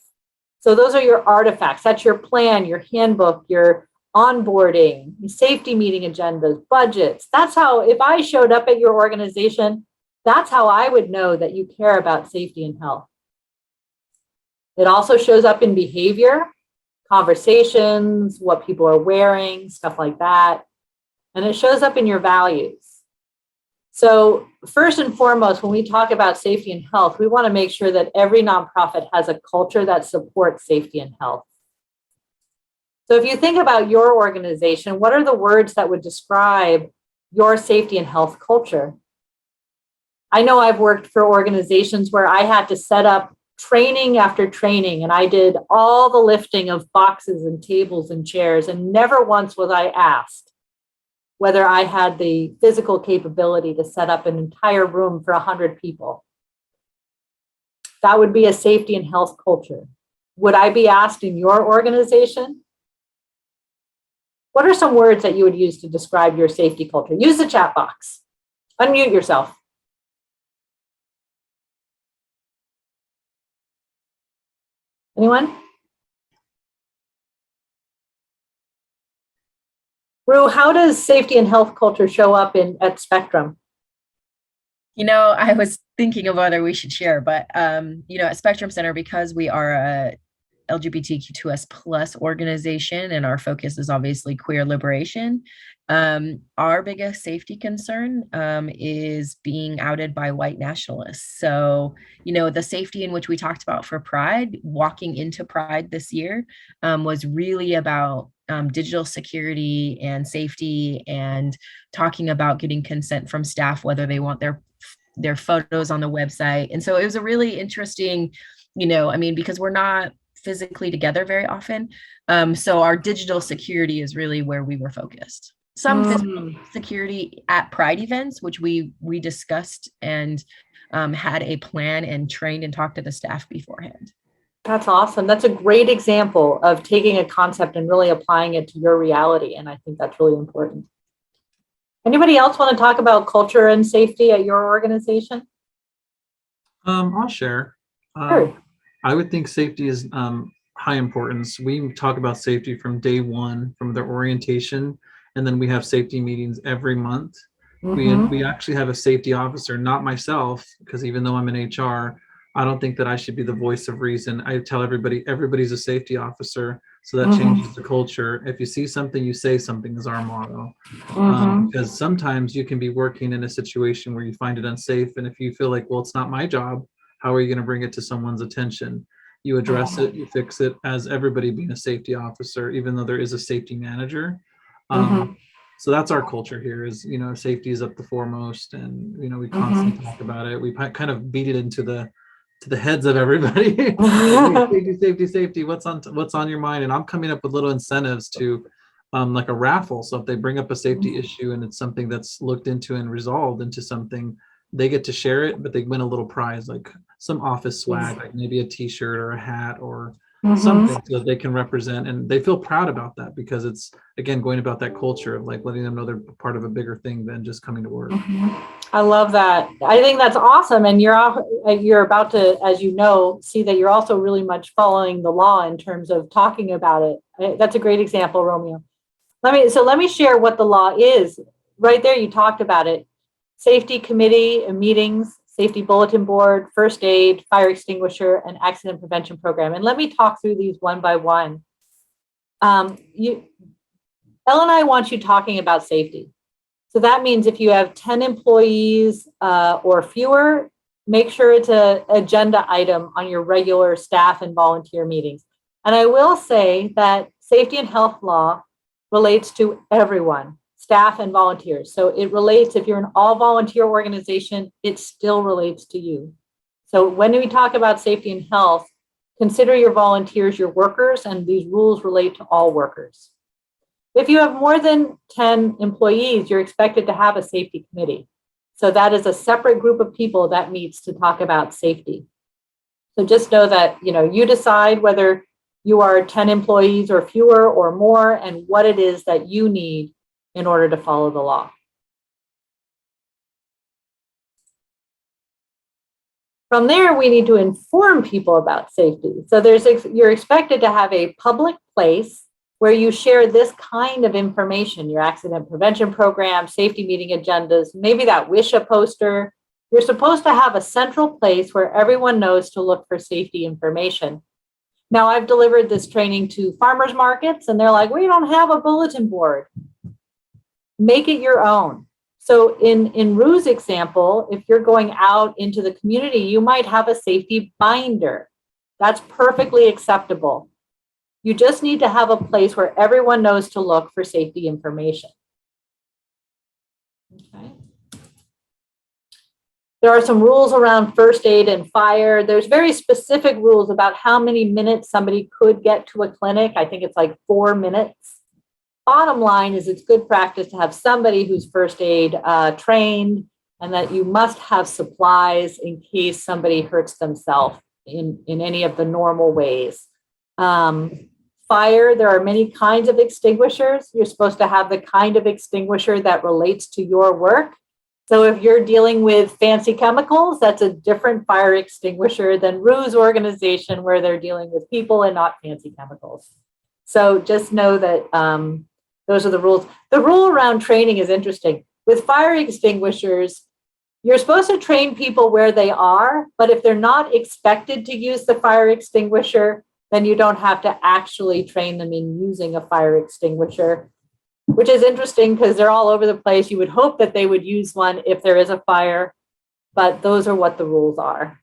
So those are your artifacts. That's your plan, your handbook, your onboarding, your safety meeting agendas, budgets. That's how, if I showed up at your organization, that's how I would know that you care about safety and health. It also shows up in behavior, conversations, what people are wearing, stuff like that. And it shows up in your values. So first and foremost, when we talk about safety and health, we want to make sure that every nonprofit has a culture that supports safety and health. So if you think about your organization, what are the words that would describe your safety and health culture? I know I've worked for organizations where I had to set up training after training, and I did all the lifting of boxes and tables and chairs, and never once was I asked whether I had the physical capability to set up an entire room for 100 people. That would be a safety and health culture. Would I be asked in your organization? What are some words that you would use to describe your safety culture? Use the chat box. Unmute yourself. Anyone? Rue, how does safety and health culture show up at Spectrum? You know, I was thinking of whether we should share, but you know, at Spectrum Center, because we are a LGBTQ2S plus organization and our focus is obviously queer liberation, our biggest safety concern is being outed by white nationalists. So, you know, the safety in which we talked about for Pride, walking into Pride this year, was really about digital security and safety, and talking about getting consent from staff, whether they want their photos on the website. And so it was a really interesting, you know, I mean, because we're not physically together very often. So our digital security is really where we were focused. Some physical security at Pride events, which we discussed and had a plan and trained and talked to the staff beforehand. That's awesome. That's a great example of taking a concept and really applying it to your reality. And I think that's really important. Anybody else want to talk about culture and safety at your organization? I'll share. Sure. I would think safety is high importance. We talk about safety from day one, from the orientation, and then we have safety meetings every month. We actually have a safety officer, not myself, because even though I'm in HR, I don't think that I should be the voice of reason. I tell everybody's a safety officer, so that changes the culture. If you see something, you say something is our motto. Because sometimes you can be working in a situation where you find it unsafe, and if you feel like, well, it's not my job, how are you going to bring it to someone's attention? You address it, you fix it, as everybody being a safety officer, even though there is a safety manager. So that's our culture here is, safety is up the foremost, and, we constantly talk about it. We kind of beat it into the heads of everybody. Safety, safety, safety. What's on your mind? And I'm coming up with little incentives to, like a raffle. So if they bring up a safety issue and it's something that's looked into and resolved into something, they get to share it, but they win a little prize, like some office swag, like maybe a t-shirt or a hat or something, so that they can represent, and they feel proud about that, because it's, again, going about that culture of like letting them know they're part of a bigger thing than just coming to work. I love that. I think that's awesome. And you're about to, as you know, see that you're also really much following the law in terms of talking about it. That's a great example, Romeo. Let me share what the law is. Right there, you talked about it. Safety committee meetings, safety bulletin board, first aid, fire extinguisher, and accident prevention program. And let me talk through these one by one. Elle and I want you talking about safety. So that means if you have 10 employees or fewer, make sure it's an agenda item on your regular staff and volunteer meetings. And I will say that safety and health law relates to everyone, staff and volunteers. So it relates, if you're an all volunteer organization, it still relates to you. So when we talk about safety and health, consider your volunteers your workers, and these rules relate to all workers. If you have more than 10 employees, you're expected to have a safety committee. So that is a separate group of people that meets to talk about safety. So just know that, you decide whether you are 10 employees or fewer or more, and what it is that you need in order to follow the law. From there, we need to inform people about safety. So you're expected to have a public place where you share this kind of information, your accident prevention program, safety meeting agendas, maybe that WISHA poster. You're supposed to have a central place where everyone knows to look for safety information. Now, I've delivered this training to farmers markets, and they're like, we don't have a bulletin board. Make it your own. So in Rue's example, if you're going out into the community, you might have a safety binder. That's perfectly acceptable. You just need to have a place where everyone knows to look for safety information. Okay. There are some rules around first aid and fire. There's very specific rules about how many minutes somebody could get to a clinic. I think it's like 4 minutes. Bottom line is it's good practice to have somebody who's first aid trained, and that you must have supplies in case somebody hurts themselves in any of the normal ways. Fire, there are many kinds of extinguishers. You're supposed to have the kind of extinguisher that relates to your work. So if you're dealing with fancy chemicals, that's a different fire extinguisher than Rue's organization, where they're dealing with people and not fancy chemicals. So just know that those are the rules. The rule around training is interesting. With fire extinguishers, you're supposed to train people where they are, but if they're not expected to use the fire extinguisher, then you don't have to actually train them in using a fire extinguisher, which is interesting because they're all over the place. You would hope that they would use one if there is a fire, but those are what the rules are.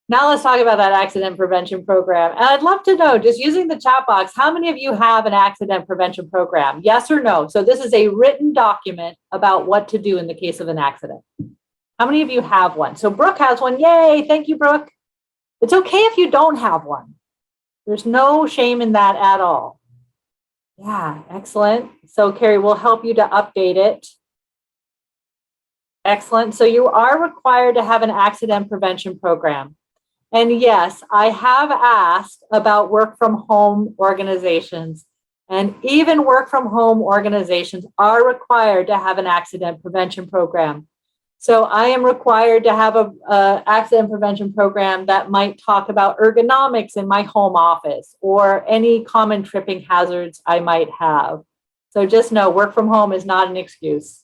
Now let's talk about that accident prevention program. And I'd love to know, just using the chat box, how many of you have an accident prevention program? Yes or no? So this is a written document about what to do in the case of an accident. How many of you have one? So Brooke has one. Yay, thank you, Brooke. It's okay if you don't have one. There's no shame in that at all. Yeah, excellent. So Carrie, we'll help you to update it. Excellent. So you are required to have an accident prevention program. And yes, I have asked about work from home organizations, and even work from home organizations are required to have an accident prevention program. So I am required to have an accident prevention program that might talk about ergonomics in my home office or any common tripping hazards I might have. So just know work from home is not an excuse.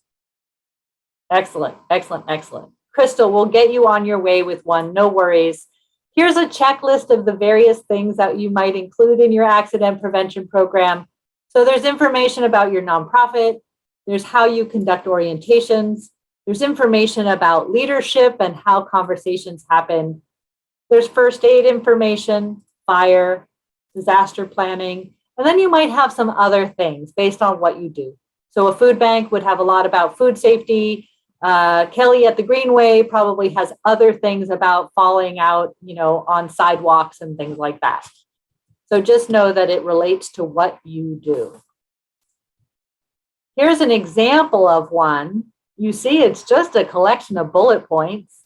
Excellent, excellent, excellent. Crystal, we'll get you on your way with one, no worries. Here's a checklist of the various things that you might include in your accident prevention program. So there's information about your nonprofit. There's how you conduct orientations. There's information about leadership and how conversations happen. There's first aid information, fire, disaster planning, And then you might have some other things based on what you do. So a food bank would have a lot about food safety. Kelly at the Greenway probably has other things about falling out, on sidewalks and things like that. So just know that it relates to what you do. Here's an example of one. You see, it's just a collection of bullet points.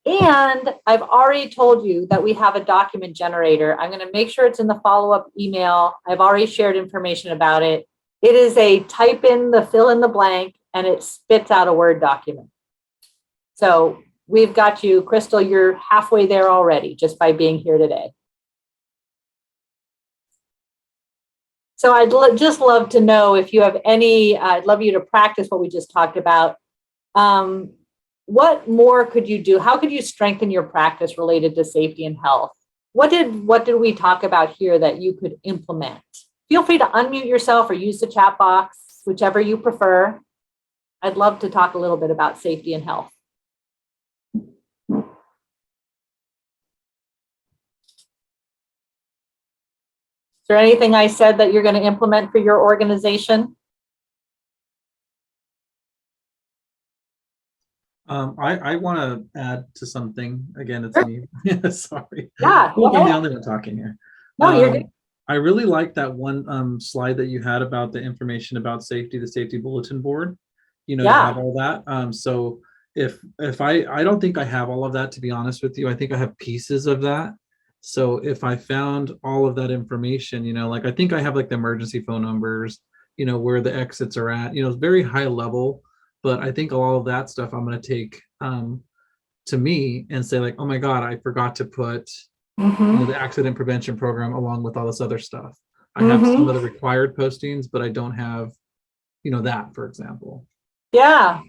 And I've already told you that we have a document generator. I'm going to make sure it's in the follow-up email. I've already shared information about it. It is a type in the fill in the blank and it spits out a Word document. So we've got you, Crystal, you're halfway there already just by being here today. So I'd just love to know if you have any, I'd love you to practice what we just talked about. What more could you do? How could you strengthen your practice related to safety and health? What did we talk about here that you could implement? Feel free to unmute yourself or use the chat box, whichever you prefer. I'd love to talk a little bit about safety and health. Is there anything I said that you're going to implement for your organization? I want to add to something. Again, it's Sure. me. Sorry. Yeah. I'm the only one talking here. No, you're good. I really like that one slide that you had about the information about safety, the safety bulletin board. You have all that. So if I don't think I have all of that, to be honest with you. I think I have pieces of that. So if I found all of that information, like I think I have like the emergency phone numbers, where the exits are at, it's very high level. But I think all of that stuff I'm going to take to me and say like, oh my God, I forgot to put the accident prevention program along with all this other stuff. I have some of the required postings, but I don't have, that, for example. Yeah.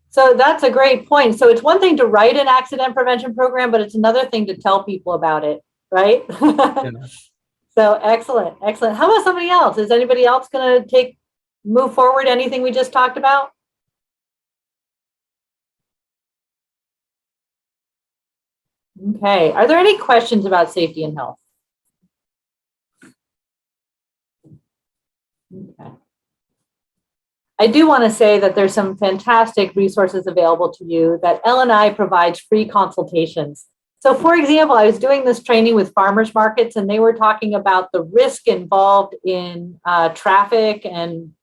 So that's a great point. So it's one thing to write an accident prevention program, but it's another thing to tell people about it, right? Yeah. So excellent, excellent. How about somebody else? Is anybody else going to move forward anything we just talked about? Okay. Are there any questions about safety and health? Okay. I do want to say that there's some fantastic resources available to you that L&I provides free consultations. So for example, I was doing this training with farmers markets and they were talking about the risk involved in traffic and,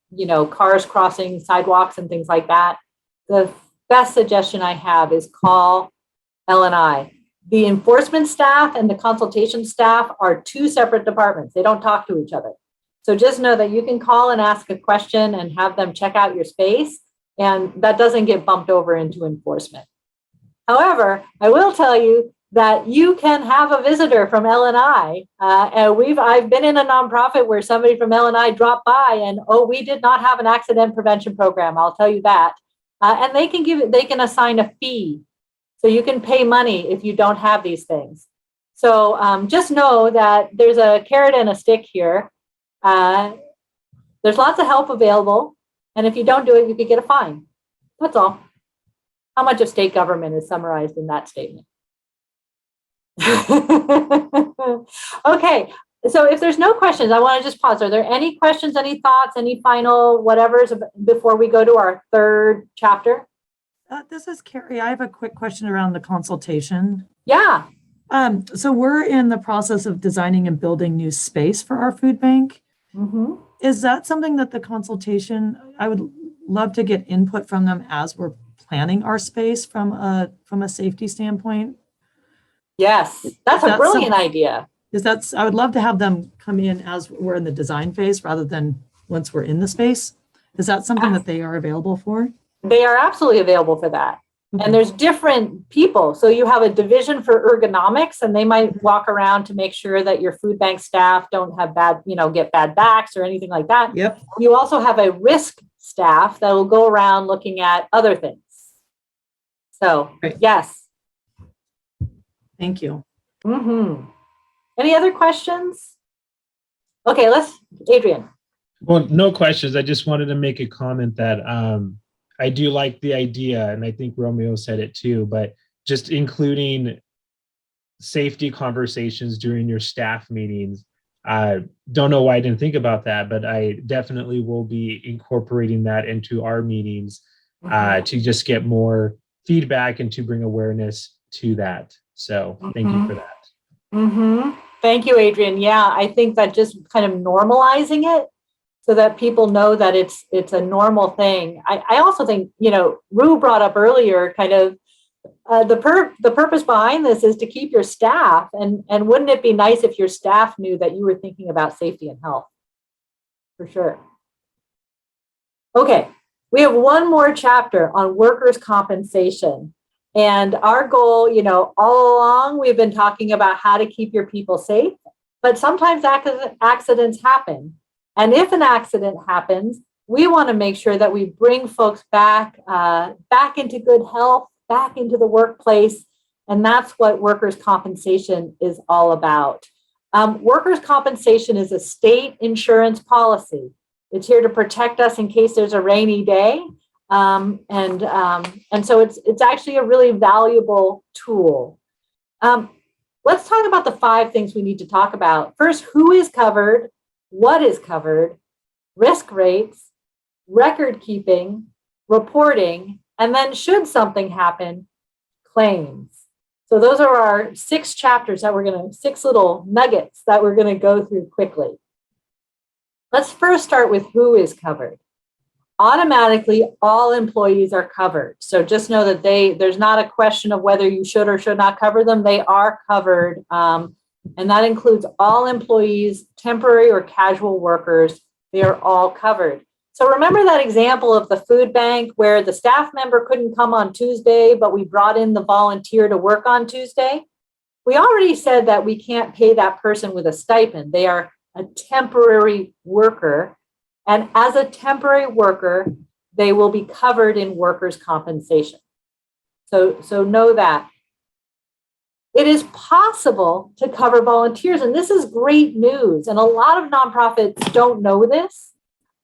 cars crossing sidewalks and things like that. The best suggestion I have is call L&I. The enforcement staff and the consultation staff are two separate departments. They don't talk to each other. So just know that you can call and ask a question and have them check out your space, and that doesn't get bumped over into enforcement. However, I will tell you that you can have a visitor from L&I. I've been in a nonprofit where somebody from L&I dropped by and, we did not have an accident prevention program. I'll tell you that. And they can assign a fee. So you can pay money if you don't have these things. So just know that there's a carrot and a stick here. There's lots of help available. And if you don't do it, you could get a fine. That's all. How much of state government is summarized in that statement? Okay. So if there's no questions, I want to just pause. Are there any questions, any thoughts, any final whatevers before we go to our third chapter? This is Carrie. I have a quick question around the consultation. Yeah. So we're in the process of designing and building new space for our food bank. Mm-hmm. Is that something that the consultation, I would love to get input from them as we're planning our space from a safety standpoint? Yes, that's a brilliant idea. I would love to have them come in as we're in the design phase rather than once we're in the space. Is that something that they are available for? They are absolutely available for that. Okay. And there's different people. So you have a division for ergonomics, and they might walk around to make sure that your food bank staff don't have get bad backs or anything like that. Yep. You also have a risk staff that will go around looking at other things. So, Great. Yes. Thank you. Mm-hmm. Any other questions? Okay, Adrian. Well, no questions. I just wanted to make a comment that I do like the idea, and I think Romeo said it too, but just including safety conversations during your staff meetings I don't know why I didn't think about that, but I definitely will be incorporating that into our meetings to just get more feedback and to bring awareness to that. So thank you for that. Thank you, Adrian. Yeah, I think that just kind of normalizing it so that people know that it's a normal thing. I also think, Rue brought up earlier kind of the purpose behind this is to keep your staff, and wouldn't it be nice if your staff knew that you were thinking about safety and health? For sure. Okay, we have one more chapter on workers' compensation. And our goal, all along, we've been talking about how to keep your people safe, but sometimes accidents happen. And if an accident happens, we want to make sure that we bring folks back into good health, back into the workplace. And that's what workers' compensation is all about. Workers' compensation is a state insurance policy. It's here to protect us in case there's a rainy day. And so it's actually a really valuable tool. Let's talk about the 5 things we need to talk about. First, who is covered, what is covered, risk rates, record keeping, reporting, and then should something happen, claims. So those are our 6 chapters that 6 little nuggets that we're going to go through quickly. Let's first start with who is covered. Automatically, all employees are covered. So just know that there's not a question of whether you should or should not cover them. They are covered. And that includes all employees, temporary or casual workers. They are all covered. So remember that example of the food bank where the staff member couldn't come on Tuesday, but we brought in the volunteer to work on Tuesday? We already said that we can't pay that person with a stipend. They are a temporary worker. And as a temporary worker, they will be covered in workers' compensation. So know that. It is possible to cover volunteers, and this is great news. And a lot of nonprofits don't know this.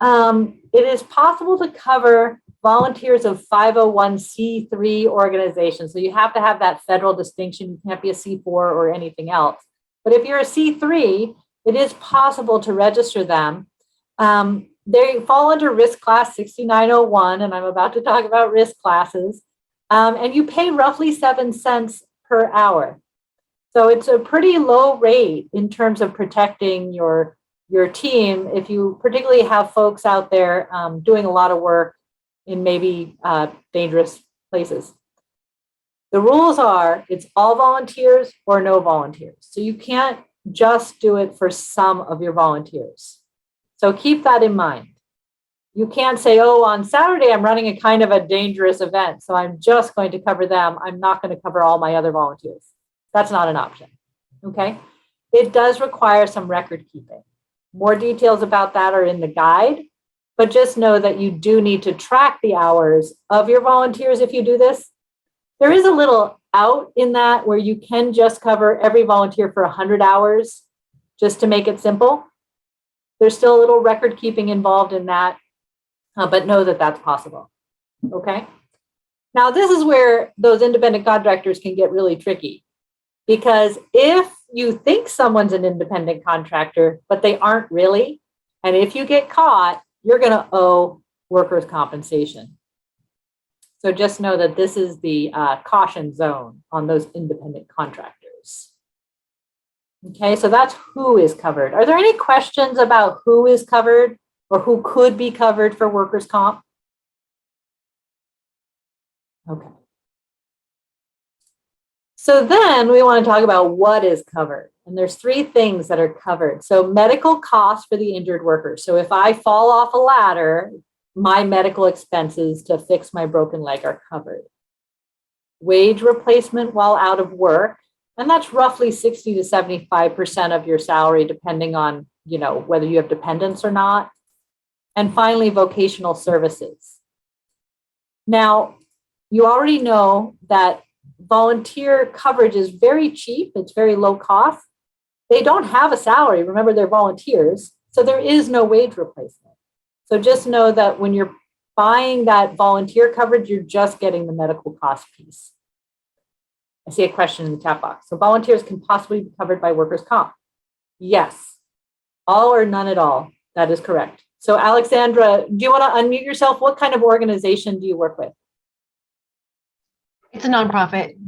It is possible to cover volunteers of 501c3 organizations. So you have to have that federal distinction. You can't be a C4 or anything else. But if you're a C3, it is possible to register them. They fall under risk class 6901, and I'm about to talk about risk classes. And you pay roughly 7 cents per hour. So it's a pretty low rate in terms of protecting your team if you particularly have folks out there doing a lot of work in maybe dangerous places. The rules are it's all volunteers or no volunteers. So you can't just do it for some of your volunteers. So keep that in mind. You can't say, oh, on Saturday, I'm running a kind of a dangerous event, so I'm just going to cover them. I'm not going to cover all my other volunteers. That's not an option, okay? It does require some record keeping. More details about that are in the guide, but just know that you do need to track the hours of your volunteers if you do this. There is a little out in that where you can just cover every volunteer for 100 hours, just to make it simple. There's still a little record keeping involved in that, but know that that's possible, okay? Now, this is where those independent contractors can get really tricky, because if you think someone's an independent contractor, but they aren't really, and if you get caught, you're going to owe workers' compensation. So just know that this is the caution zone on those independent contractors. Okay, so that's who is covered. Are there any questions about who is covered or who could be covered for workers' comp? Okay. So then we want to talk about what is covered. And there's 3 things that are covered. So medical costs for the injured worker. So if I fall off a ladder, my medical expenses to fix my broken leg are covered. Wage replacement while out of work. And that's roughly 60 to 75% of your salary, depending on, whether you have dependents or not. And finally, vocational services. Now, you already know that volunteer coverage is very cheap. It's very low cost. They don't have a salary. Remember, they're volunteers. So there is no wage replacement. So just know that when you're buying that volunteer coverage, you're just getting the medical cost piece. I see a question in the chat box. So volunteers can possibly be covered by workers' comp. Yes. All or none at all. That is correct. So Alexandra, do you want to unmute yourself? What kind of organization do you work with? It's a nonprofit.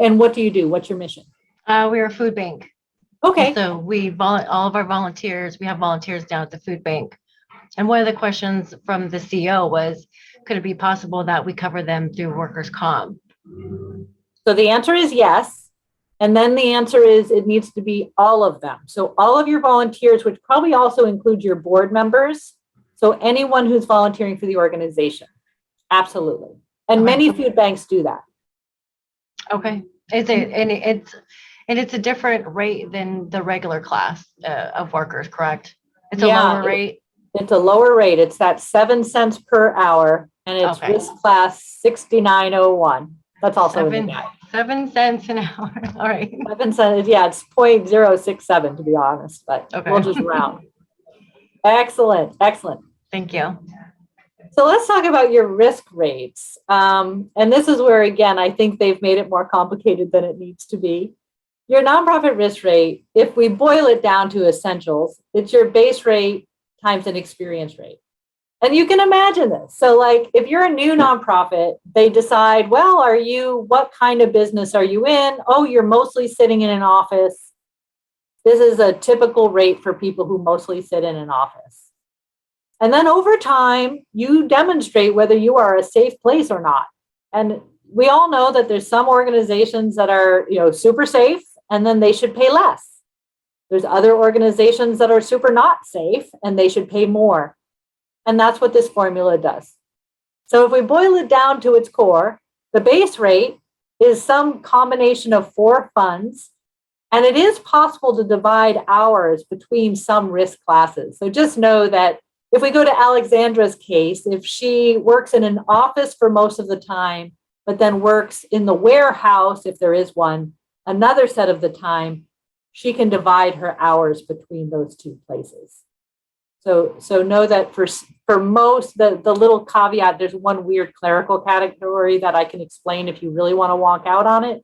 And what do you do? What's your mission? We're a food bank. Okay. So all of our volunteers, we have volunteers down at the food bank. And one of the questions from the CEO was, could it be possible that we cover them through workers' comp? So the answer is yes. And then the answer is it needs to be all of them. So all of your volunteers, which probably also include your board members. So anyone who's volunteering for the organization. Absolutely. And Okay. many food banks do that. Okay. It's a different rate than the regular class of workers, correct? It's a Yeah, lower rate. It's a lower rate. It's that 7 cents per hour, and it's Okay. risk class 6901. That's also in the guide. 7 cents an hour. All right. 7 cents. Yeah, it's 0.067 to be honest, but Okay. we'll just round. Excellent. Excellent. Thank you. So let's talk about your risk rates. And this is where, again, I think they've made it more complicated than it needs to be. Your nonprofit risk rate, if we boil it down to essentials, it's your base rate times an experience rate. And you can imagine this. So like if you're a new nonprofit, they decide, well, what kind of business are you in? Oh, you're mostly sitting in an office. This is a typical rate for people who mostly sit in an office. And then over time, you demonstrate whether you are a safe place or not. And we all know that there's some organizations that are, super safe, and then they should pay less. There's other organizations that are super not safe, and they should pay more. And that's what this formula does. So if we boil it down to its core, the base rate is some combination of 4 funds, and it is possible to divide hours between some risk classes. So just know that if we go to Alexandra's case, if she works in an office for most of the time, but then works in the warehouse, if there is one, another set of the time, she can divide her hours between those 2 places. So know that for most, the little caveat, there's one weird clerical category that I can explain if you really want to walk out on it.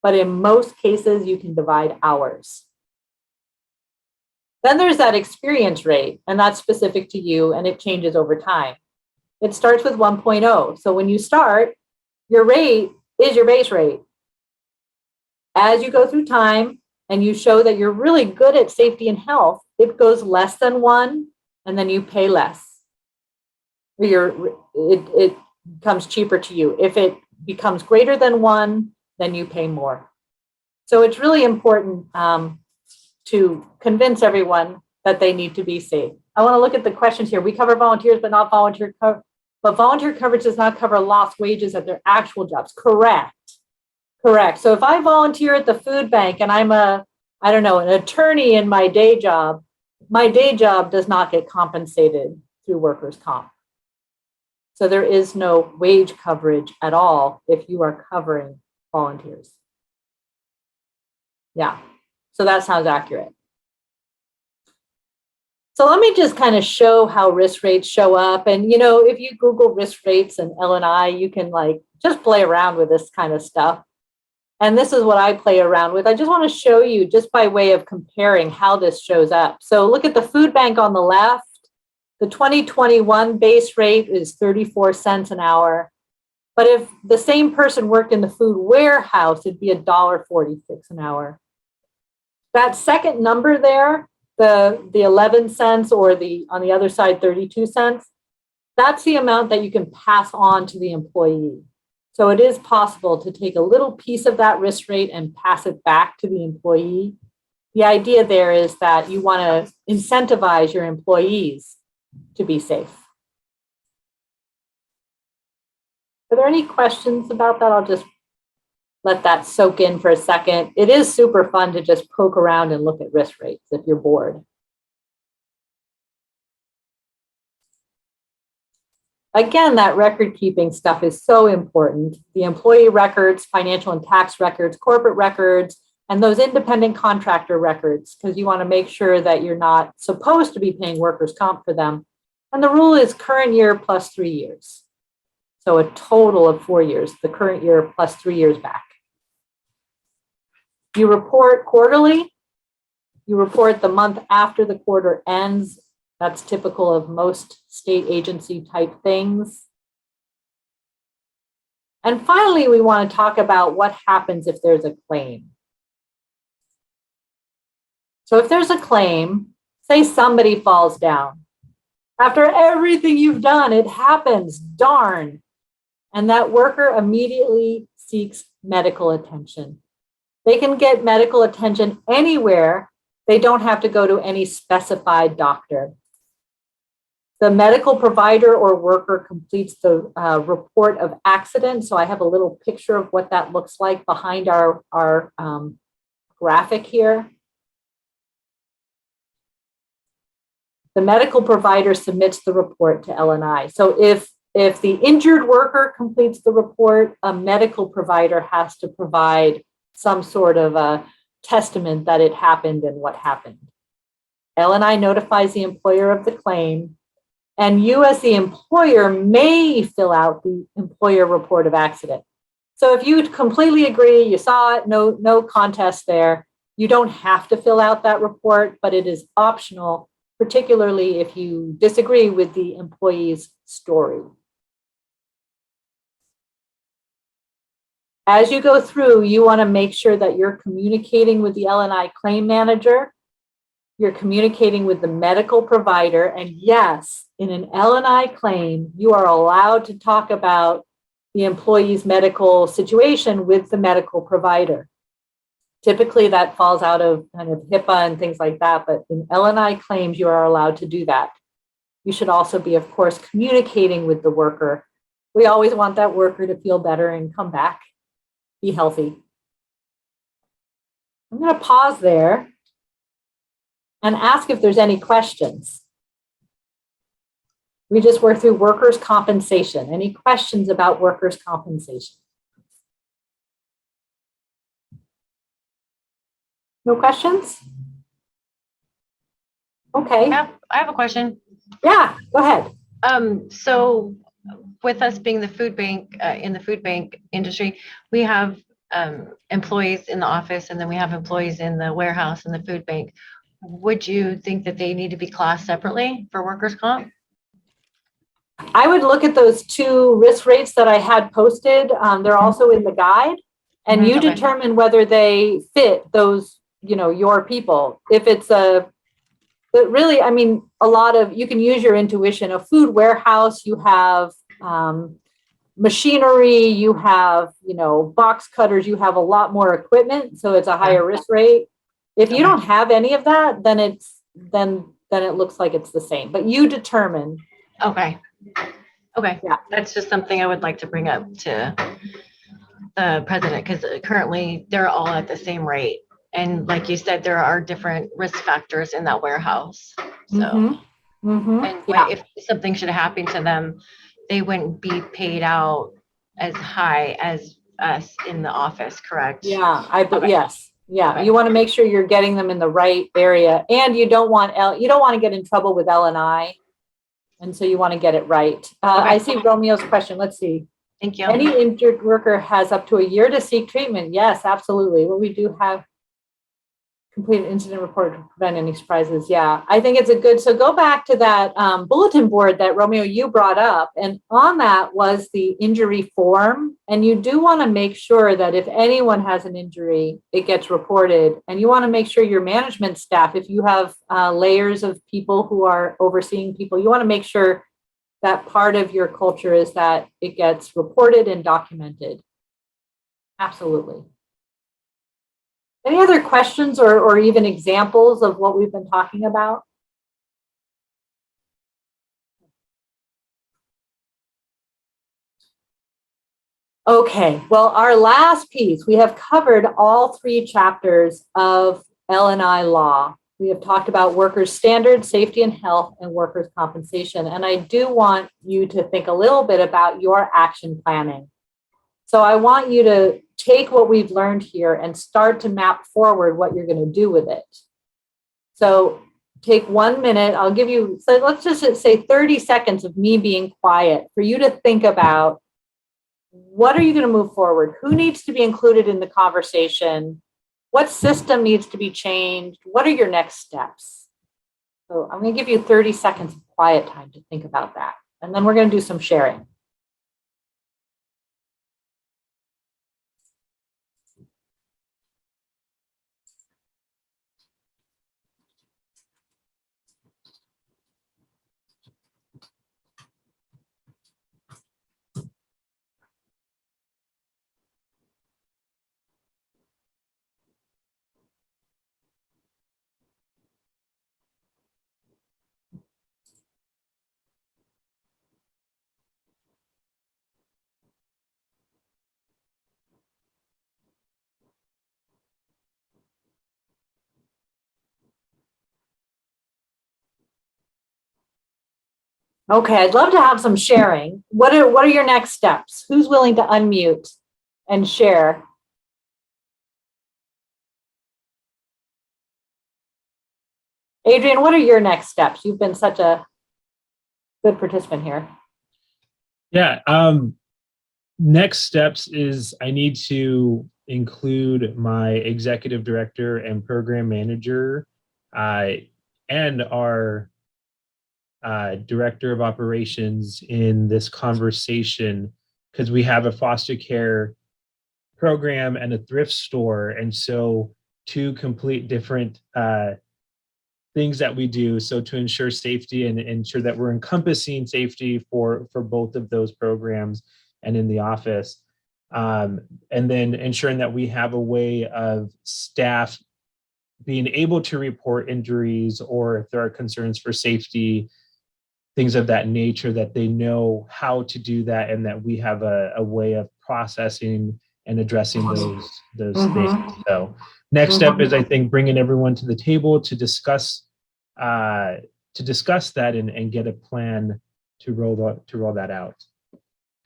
But in most cases, you can divide hours. Then there's that experience rate, and that's specific to you, and it changes over time. It starts with 1.0. So when you start, your rate is your base rate. As you go through time and you show that you're really good at safety and health, it goes less than 1, and then you pay less. It becomes cheaper to you. If it becomes greater than 1, then you pay more. So it's really important to convince everyone that they need to be safe. I want to look at the questions here. We cover volunteers, but not volunteer coverage. But volunteer coverage does not cover lost wages at their actual jobs. Correct. So if I volunteer at the food bank and I'm an attorney in my day job does not get compensated through workers' comp. So there is no wage coverage at all if you are covering volunteers. Yeah. So that sounds accurate. So let me just kind of show how risk rates show up. And, if you Google risk rates and L&I, you can just play around with this kind of stuff. And this is what I play around with. I just want to show you just by way of comparing how this shows up. So look at the food bank on the left. The 2021 base rate is 34 cents an hour. But if the same person worked in the food warehouse, it'd be $1.46 an hour. That second number there, the 11 cents or on the other side, 32 cents, that's the amount that you can pass on to the employee. So it is possible to take a little piece of that risk rate and pass it back to the employee. The idea there is that you want to incentivize your employees to be safe. Are there any questions about that? I'll just let that soak in for a second. It is super fun to just poke around and look at risk rates if you're bored. Again, that record keeping stuff is so important. The employee records, financial and tax records, corporate records, and those independent contractor records, because you want to make sure that you're not supposed to be paying workers' comp for them. And the rule is current year plus 3 years. So a total of 4 years, the current year plus 3 years back. You report quarterly. You report the month after the quarter ends. That's typical of most state agency type things. And finally, we want to talk about what happens if there's a claim. So if there's a claim, say somebody falls down. After everything you've done, it happens, darn. And that worker immediately seeks medical attention. They can get medical attention anywhere. They don't have to go to any specified doctor. The medical provider or worker completes the report of accident. So I have a little picture of what that looks like behind our graphic here. The medical provider submits the report to L&I. So if the injured worker completes the report, a medical provider has to provide some sort of a testament that it happened and what happened. L&I notifies the employer of the claim, and you as the employer may fill out the employer report of accident. So if you completely agree, you saw it, no contest there, you don't have to fill out that report, but it is optional, particularly if you disagree with the employee's story. As you go through, you want to make sure that you're communicating with the L&I claim manager, you're communicating with the medical provider, and yes, in an L&I claim, you are allowed to talk about the employee's medical situation with the medical provider. Typically, that falls out of kind of HIPAA and things like that, but in L&I claims, you are allowed to do that. You should also be, of course, communicating with the worker. We always want that worker to feel better and come back, be healthy. I'm going to pause there and ask if there's any questions. We just worked through workers' compensation. Any questions about workers' compensation? No questions? Okay. I have a question. Yeah, go ahead. So with us being the food bank, in the food bank industry, we have employees in the office, and then we have employees in the warehouse and the food bank. Would you think that they need to be classed separately for workers' comp? I would look at those two risk rates that I had posted. They're also in the guide, and you Okay. determine whether they fit those, your people. If it's but really, I mean, you can use your intuition. A food warehouse, you have machinery, you have, box cutters, you have a lot more equipment. So it's a higher risk rate. If you don't have any of that, then it looks like it's the same, but you determine. Okay. Yeah. That's just something I would like to bring up to the president, because currently they're all at the same rate. And like you said, there are different risk factors in that warehouse. So, if something should happen to them, they wouldn't be paid out as high as us in the office, correct? Yeah, Okay. Yes. Yeah, Okay. you want to make sure you're getting them in the right area, and you don't want to get in trouble with L&I, and so you want to get it right. I see Romeo's question. Let's see. Thank you. Any injured worker has up to a year to seek treatment. Yes, absolutely. Well, we do have complete incident report to prevent any surprises. Yeah, I think it's so go back to that bulletin board that Romeo, you brought up. And on that was the injury form. And you do want to make sure that if anyone has an injury, it gets reported. And you want to make sure your management staff, if you have layers of people who are overseeing people, you want to make sure that part of your culture is that it gets reported and documented. Absolutely. Any other questions or even examples of what we've been talking about? Okay, well, our last piece, we have covered all 3 chapters of L&I law. We have talked about workers' standards, safety and health, and workers' compensation. And I do want you to think a little bit about your action planning. So I want you to take what we've learned here and start to map forward what you're going to do with it. So take 1 minute. I'll give you, so let's just say 30 seconds of me being quiet for you to think about what are you going to move forward? Who needs to be included in the conversation? What system needs to be changed? What are your next steps? So I'm going to give you 30 seconds of quiet time to think about that. And then we're going to do some sharing. Okay, I'd love to have some sharing. What are your next steps? Who's willing to unmute and share? Adrian, what are your next steps? You've been such a good participant here. Yeah. Next steps is I need to include my executive director and program manager and our director of operations in this conversation, because we have a foster care program and a thrift store. And so two complete different things that we do. So to ensure safety and ensure that we're encompassing safety for both of those programs and in the office. And then ensuring that we have a way of staff being able to report injuries, or if there are concerns for safety, things of that nature, that they know how to do that, and that we have a way of processing and addressing those things. So next step is, I think, bringing everyone to the table to discuss that and get a plan to roll that out.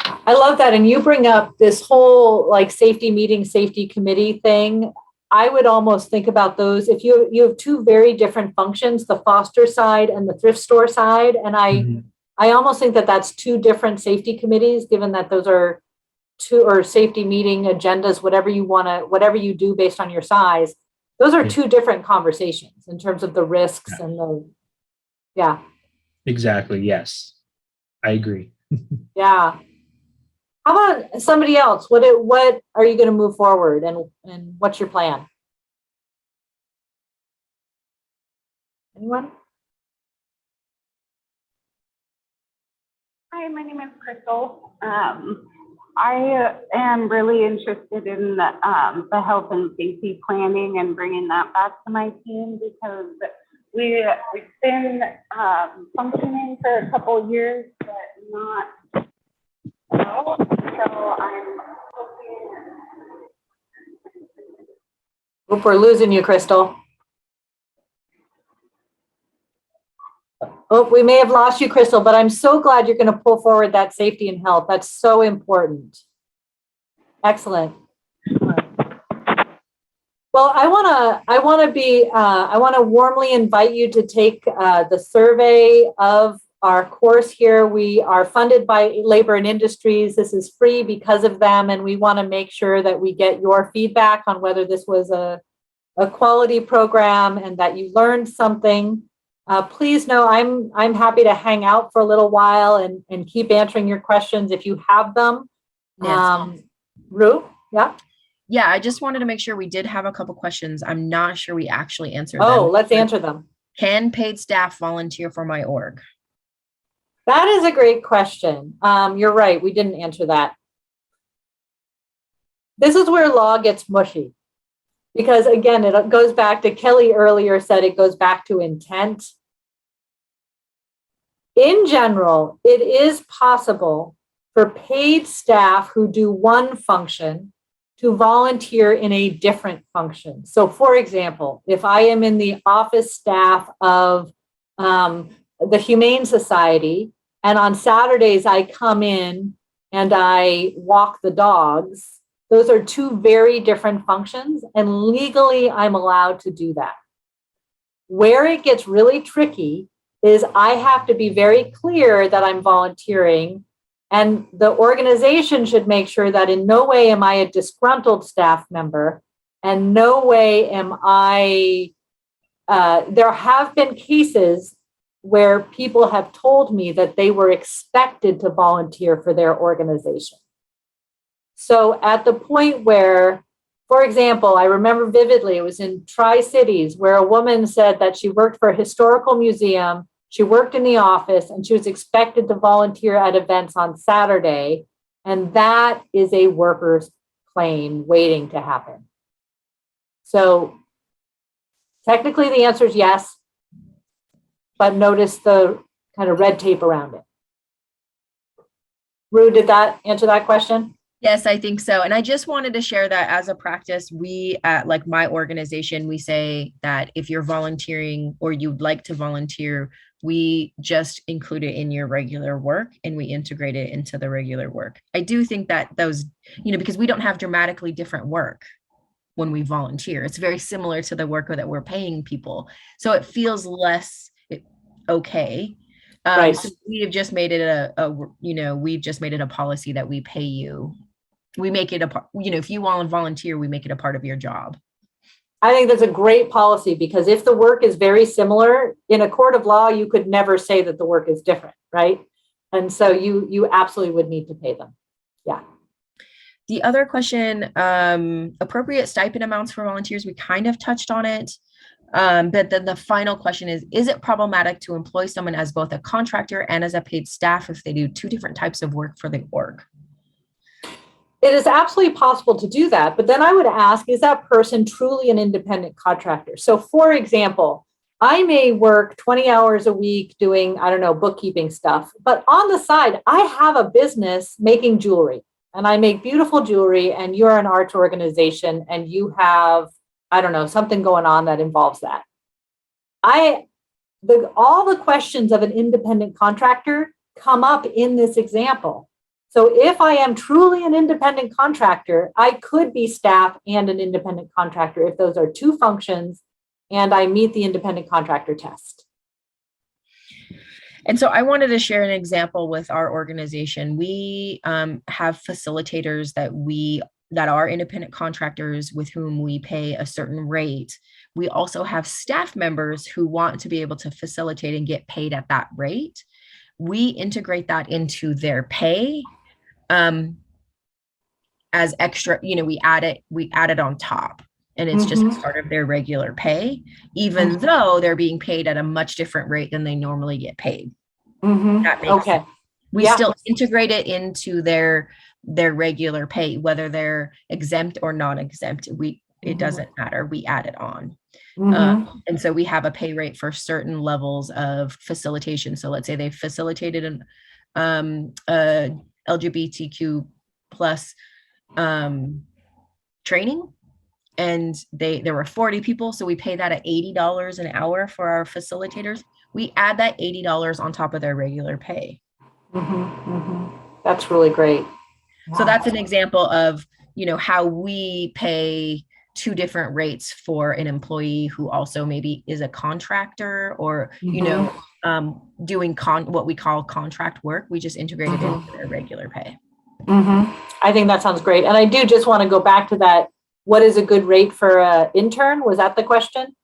I love that. And you bring up this whole like safety meeting, safety committee thing. I would almost think about those if you have two very different functions, the foster side and the thrift store side. And I almost think that that's two different safety committees, given that those are two, or safety meeting agendas, whatever you do based on your size. Those are two different conversations in terms of the risks and the, yeah. Exactly. Yes, I agree. Yeah. How about somebody else? What are you going to move forward, and what's your plan? Anyone? Hi, my name is Crystal. I am really interested in the health and safety planning and bringing that back to my team, because we've been functioning for a couple of years, but not well. So I'm hoping. Hope we're losing you, Crystal. Oh, we may have lost you, Crystal, but I'm so glad you're going to pull forward that safety and health. That's so important. Excellent. Well, I want to warmly invite you to take the survey of our course here. We are funded by Labor and Industries. This is free because of them, and we want to make sure that we get your feedback on whether this was a quality program and that you learned something. Please know I'm happy to hang out for a little while and keep answering your questions if you have them. Ru, yeah? Yeah, I just wanted to make sure we did have a couple questions. I'm not sure we actually answered them. Oh, let's answer them. Can paid staff volunteer for my org? That is a great question. You're right, we didn't answer that. This is where law gets mushy. Because again, it goes back to Kelly earlier said it goes back to intent. In general, it is possible for paid staff who do one function to volunteer in a different function. So for example, if I am in the office staff of the Humane Society, and on Saturdays I come in and I walk the dogs, those are two very different functions, and legally I'm allowed to do that. Where it gets really tricky is I have to be very clear that I'm volunteering, and the organization should make sure that in no way am I a disgruntled staff member, And no way am I, there have been cases where people have told me that they were expected to volunteer for their organization. So at the point where, for example, I remember vividly, it was in Tri-Cities where a woman said that she worked for a historical museum, she worked in the office, and she was expected to volunteer at events on Saturday. And that is a worker's claim waiting to happen. So technically the answer is yes, but notice the kind of red tape around it. Rue, did that answer that question? Yes, I think so. And I just wanted to share that as a practice, we at like my organization, we say that if you're volunteering or you'd like to volunteer, we just include it in your regular work and we integrate it into the regular work. I do think that those, because we don't have dramatically different work when we volunteer. It's very similar to the work that we're paying people. So it feels less okay. Right. So we have just made it we've just made it a policy that we pay you. We make it if you want to volunteer, we make it a part of your job. I think that's a great policy because if the work is very similar in a court of law, you could never say that the work is different, right? And so you absolutely would need to pay them. Yeah. The other question, appropriate stipend amounts for volunteers, we kind of touched on it. But then the final question is it problematic to employ someone as both a contractor and as a paid staff if they do two different types of work for the org? It is absolutely possible to do that. But then I would ask, is that person truly an independent contractor? So for example, I may work 20 hours a week doing, bookkeeping stuff, but on the side, I have a business making jewelry and I make beautiful jewelry and you're an arts organization and you have, something going on that involves that. All the questions of an independent contractor come up in this example. So if I am truly an independent contractor, I could be staff and an independent contractor if those are two functions and I meet the independent contractor test. And so I wanted to share an example with our organization. We have facilitators that are independent contractors with whom we pay a certain rate. We also have staff members who want to be able to facilitate and get paid at that rate. We integrate that into their pay as extra, we add it on top and it's just a part of their regular pay, even though they're being paid at a much different rate than they normally get paid. That makes sense. We still integrate it into their regular pay, whether they're exempt or non-exempt. It doesn't matter. We add it on. And so we have a pay rate for certain levels of facilitation. So let's say they facilitated an LGBTQ plus training, and there were 40 people. So we pay that at $80 an hour for our facilitators. We add that $80 on top of their regular pay. That's really great. So that's an example of, how we pay two different rates for an employee who also maybe is a contractor or, doing what we call contract work. We just integrate it into their regular pay. I think that sounds great. And I do just want to go back to that. What is a good rate for an intern? Was that the question?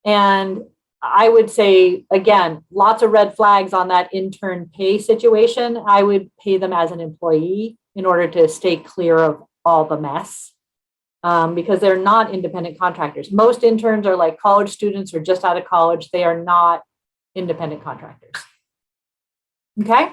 And I would say, again, lots of red flags on that intern pay situation. I would pay them as an employee in order to stay clear of all the mess because they're not independent contractors. Most interns are like college students or just out of college. They are not independent contractors. Okay.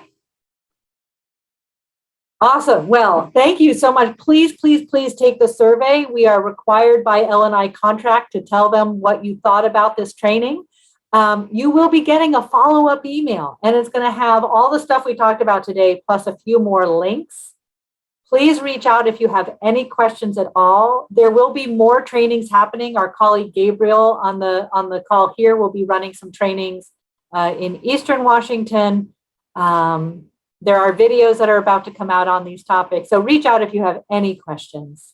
Awesome. Well, thank you so much. Please, please, please take the survey. We are required by L&I contract to tell them what you thought about this training. You will be getting a follow-up email, and it's going to have all the stuff we talked about today, plus a few more links. Please reach out if you have any questions at all. There will be more trainings happening. Our colleague Gabriel on the call here will be running some trainings in Eastern Washington. There are videos that are about to come out on these topics. So reach out if you have any questions.